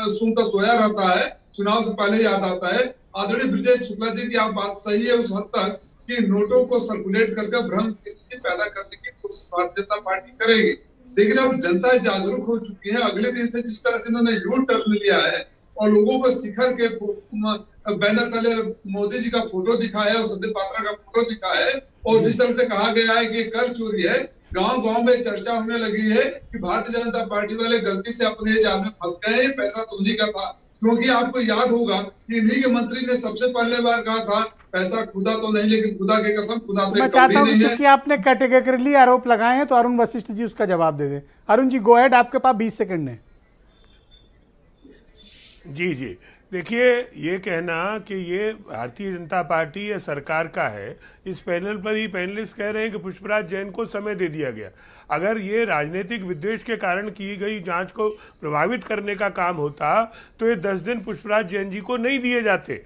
S6: सुनता सोया रहता है, चुनाव से पहले याद आता है। आदरणीय ब्रजेश शुक्ला जी की आप बात सही है उस हद तक कि नोटों को सर्कुलेट करके भ्रम की स्थिति पैदा करने की कोशिश भारतीय जनता पार्टी करेगी, लेकिन अब जनता जागरूक हो चुकी है। अगले दिन से जिस तरह से इन्होंने यू टर्न लिया है और लोगों को शिखर के बैनर तले मोदी जी का फोटो दिखाया है, संदीप पात्रा का फोटो दिखाया है, और जिस तरह से कहा गया है कि कर चोरी है, गांव-गांव में चर्चा होने लगी है कि भारतीय जनता पार्टी वाले गलती से अपने जाल में फंस गए, पैसा तो उन्हीं का था। क्योंकि आपको याद होगा कि इन्हीं के मंत्री ने सबसे पहले बार कहा था पैसा खुदा तो नहीं, लेकिन खुदा की कसम खुदा से कभी नहीं है।
S1: क्योंकि आपने कैटेगरिकली आरोप लगाए हैं तो अरुण वशिष्ठ जी उसका जवाब दे दें। अरुण जी गो अहेड, आपके पास 20 सेकंड है।
S7: जी देखिए, ये कहना कि ये भारतीय जनता पार्टी या सरकार का है, इस पैनल पर ही पैनलिस्ट कह रहे हैं कि पुष्पराज जैन को समय दे दिया गया। अगर ये राजनीतिक विद्वेष के कारण की गई जांच को प्रभावित करने का काम होता तो ये 10 दिन पुष्पराज जैन जी को नहीं दिए जाते।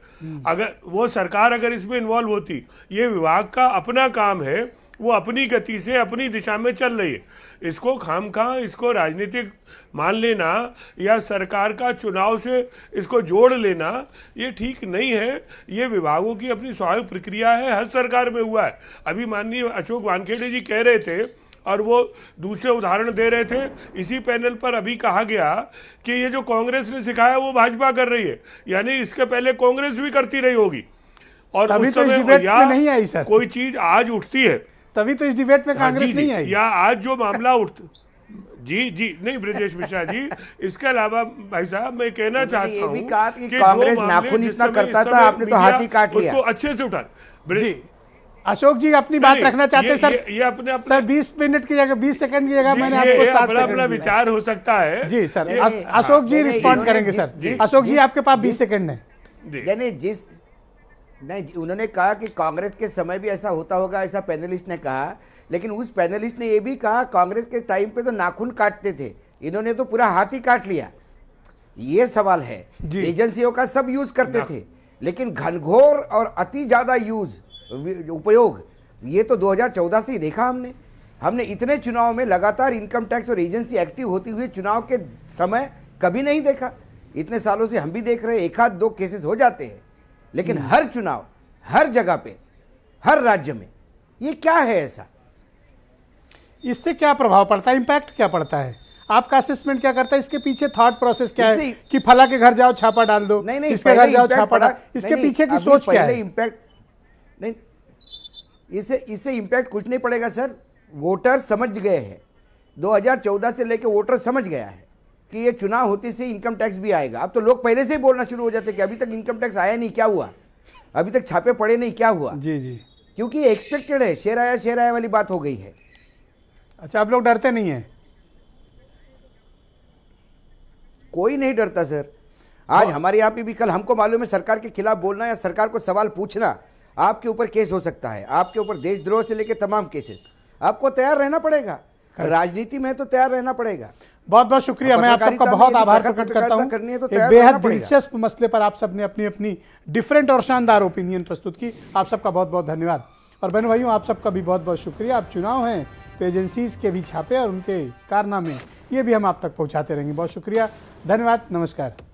S7: अगर वो सरकार अगर इसमें इन्वॉल्व होती, ये विभाग का अपना काम है, वो अपनी गति से अपनी दिशा में चल रही है। इसको खामखा इसको राजनीतिक मान लेना या सरकार का चुनाव से इसको जोड़ लेना, ये ठीक नहीं है। ये विभागों की अपनी स्वाभाविक प्रक्रिया है, हर सरकार में हुआ है। अभी माननीय अशोक वानखेड़े जी कह रहे थे और वो दूसरे उदाहरण दे रहे थे। इसी पैनल पर अभी कहा गया कि ये जो कांग्रेस ने सिखाया वो भाजपा कर रही है, यानी इसके पहले कांग्रेस भी करती रही होगी। और उस समय या
S1: नहीं आई सर,
S7: कोई चीज आज उठती है
S1: तभी तो इस डिबेट में कांग्रेस नहीं आई।
S7: या आज जो मामला उठ जी नहीं ब्रजेश मिश्रा जी, इसके अलावा भाई साहब मैं कहना चाहता हूँ
S10: कि कांग्रेस नाखून इतना करता था, आपने तो हाथ ही काट लिया।
S7: उसको अच्छे से उठा।
S1: जी अशोक जी अपनी बात रखना चाहते हैं सर।
S7: ये अपने
S1: सर 20 मिनट की जगह 20 सेकंड की जगह मैंने आपको 60 सेकंड
S7: अपना विचार हो सकता है।
S1: जी सर अशोक जी रिस्पॉन्ड करेंगे सर। अशोक जी आपके पास 20 सेकंड है।
S10: नहीं उन्होंने कहा कि कांग्रेस के समय भी ऐसा होता होगा, ऐसा पैनलिस्ट ने कहा, लेकिन उस पैनलिस्ट ने यह भी कहा कांग्रेस के टाइम पे तो नाखून काटते थे, इन्होंने तो पूरा हाथ ही काट लिया। ये सवाल है। एजेंसियों का सब यूज करते थे, लेकिन घनघोर और अति ज्यादा उपयोग ये तो 2014 से ही देखा हमने इतने चुनाव में लगातार इनकम टैक्स और एजेंसी एक्टिव होती हुई चुनाव के समय कभी नहीं देखा। इतने सालों से हम भी देख रहे हैं, एक आध दो केसेस हो जाते हैं, लेकिन हर चुनाव हर जगह पे हर राज्य में ये क्या है ऐसा?
S1: इससे क्या प्रभाव पड़ता है, इंपैक्ट क्या पड़ता है, आपका असेसमेंट क्या करता है? इसके पीछे थॉट प्रोसेस क्या है कि फला के घर जाओ छापा डाल दो,
S10: नहीं
S1: इसके घर जाओ छापा डाल, इसके पीछे की सोच क्या है?
S10: इंपैक्ट नहीं, इससे इंपैक्ट कुछ नहीं पड़ेगा सर। वोटर समझ गए हैं, 2014 से लेकर वोटर समझ गया है कि ये चुनाव होते से इनकम टैक्स भी आएगा। अब तो लोग पहले से ही बोलना शुरू हो जाते कि अभी तक इनकम टैक्स आया नहीं, क्या हुआ, अभी तक छापे पड़े नहीं, क्या हुआ?
S1: जी
S10: क्योंकि एक्सपेक्टेड है, शेर आया वाली बात हो गई है।
S1: अच्छा, आप लोग डरते नहीं हैं?
S10: कोई नहीं डरता सर। आज हमारे यहाँ पे भी कल हमको मालूम है सरकार के खिलाफ बोलना या सरकार को सवाल पूछना, आपके ऊपर केस हो सकता है, आपके ऊपर देशद्रोह से लेकर तमाम केसेस। आपको तैयार रहना पड़ेगा, राजनीति में तो तैयार रहना पड़ेगा।
S1: बहुत बहुत शुक्रिया, मैं आप सबका बहुत आभार प्रकट करता हूं।
S10: तो
S1: एक बेहद दिलचस्प मसले पर आप सबने अपनी अपनी डिफरेंट और शानदार ओपिनियन प्रस्तुत की। आप सबका बहुत बहुत धन्यवाद। और बहनों भाइयों, आप सबका भी बहुत बहुत शुक्रिया। आप चुनाव हैं तो एजेंसीज के भी छापे और उनके कारनामे ये भी हम आप तक पहुंचाते रहेंगे। बहुत शुक्रिया, धन्यवाद, नमस्कार।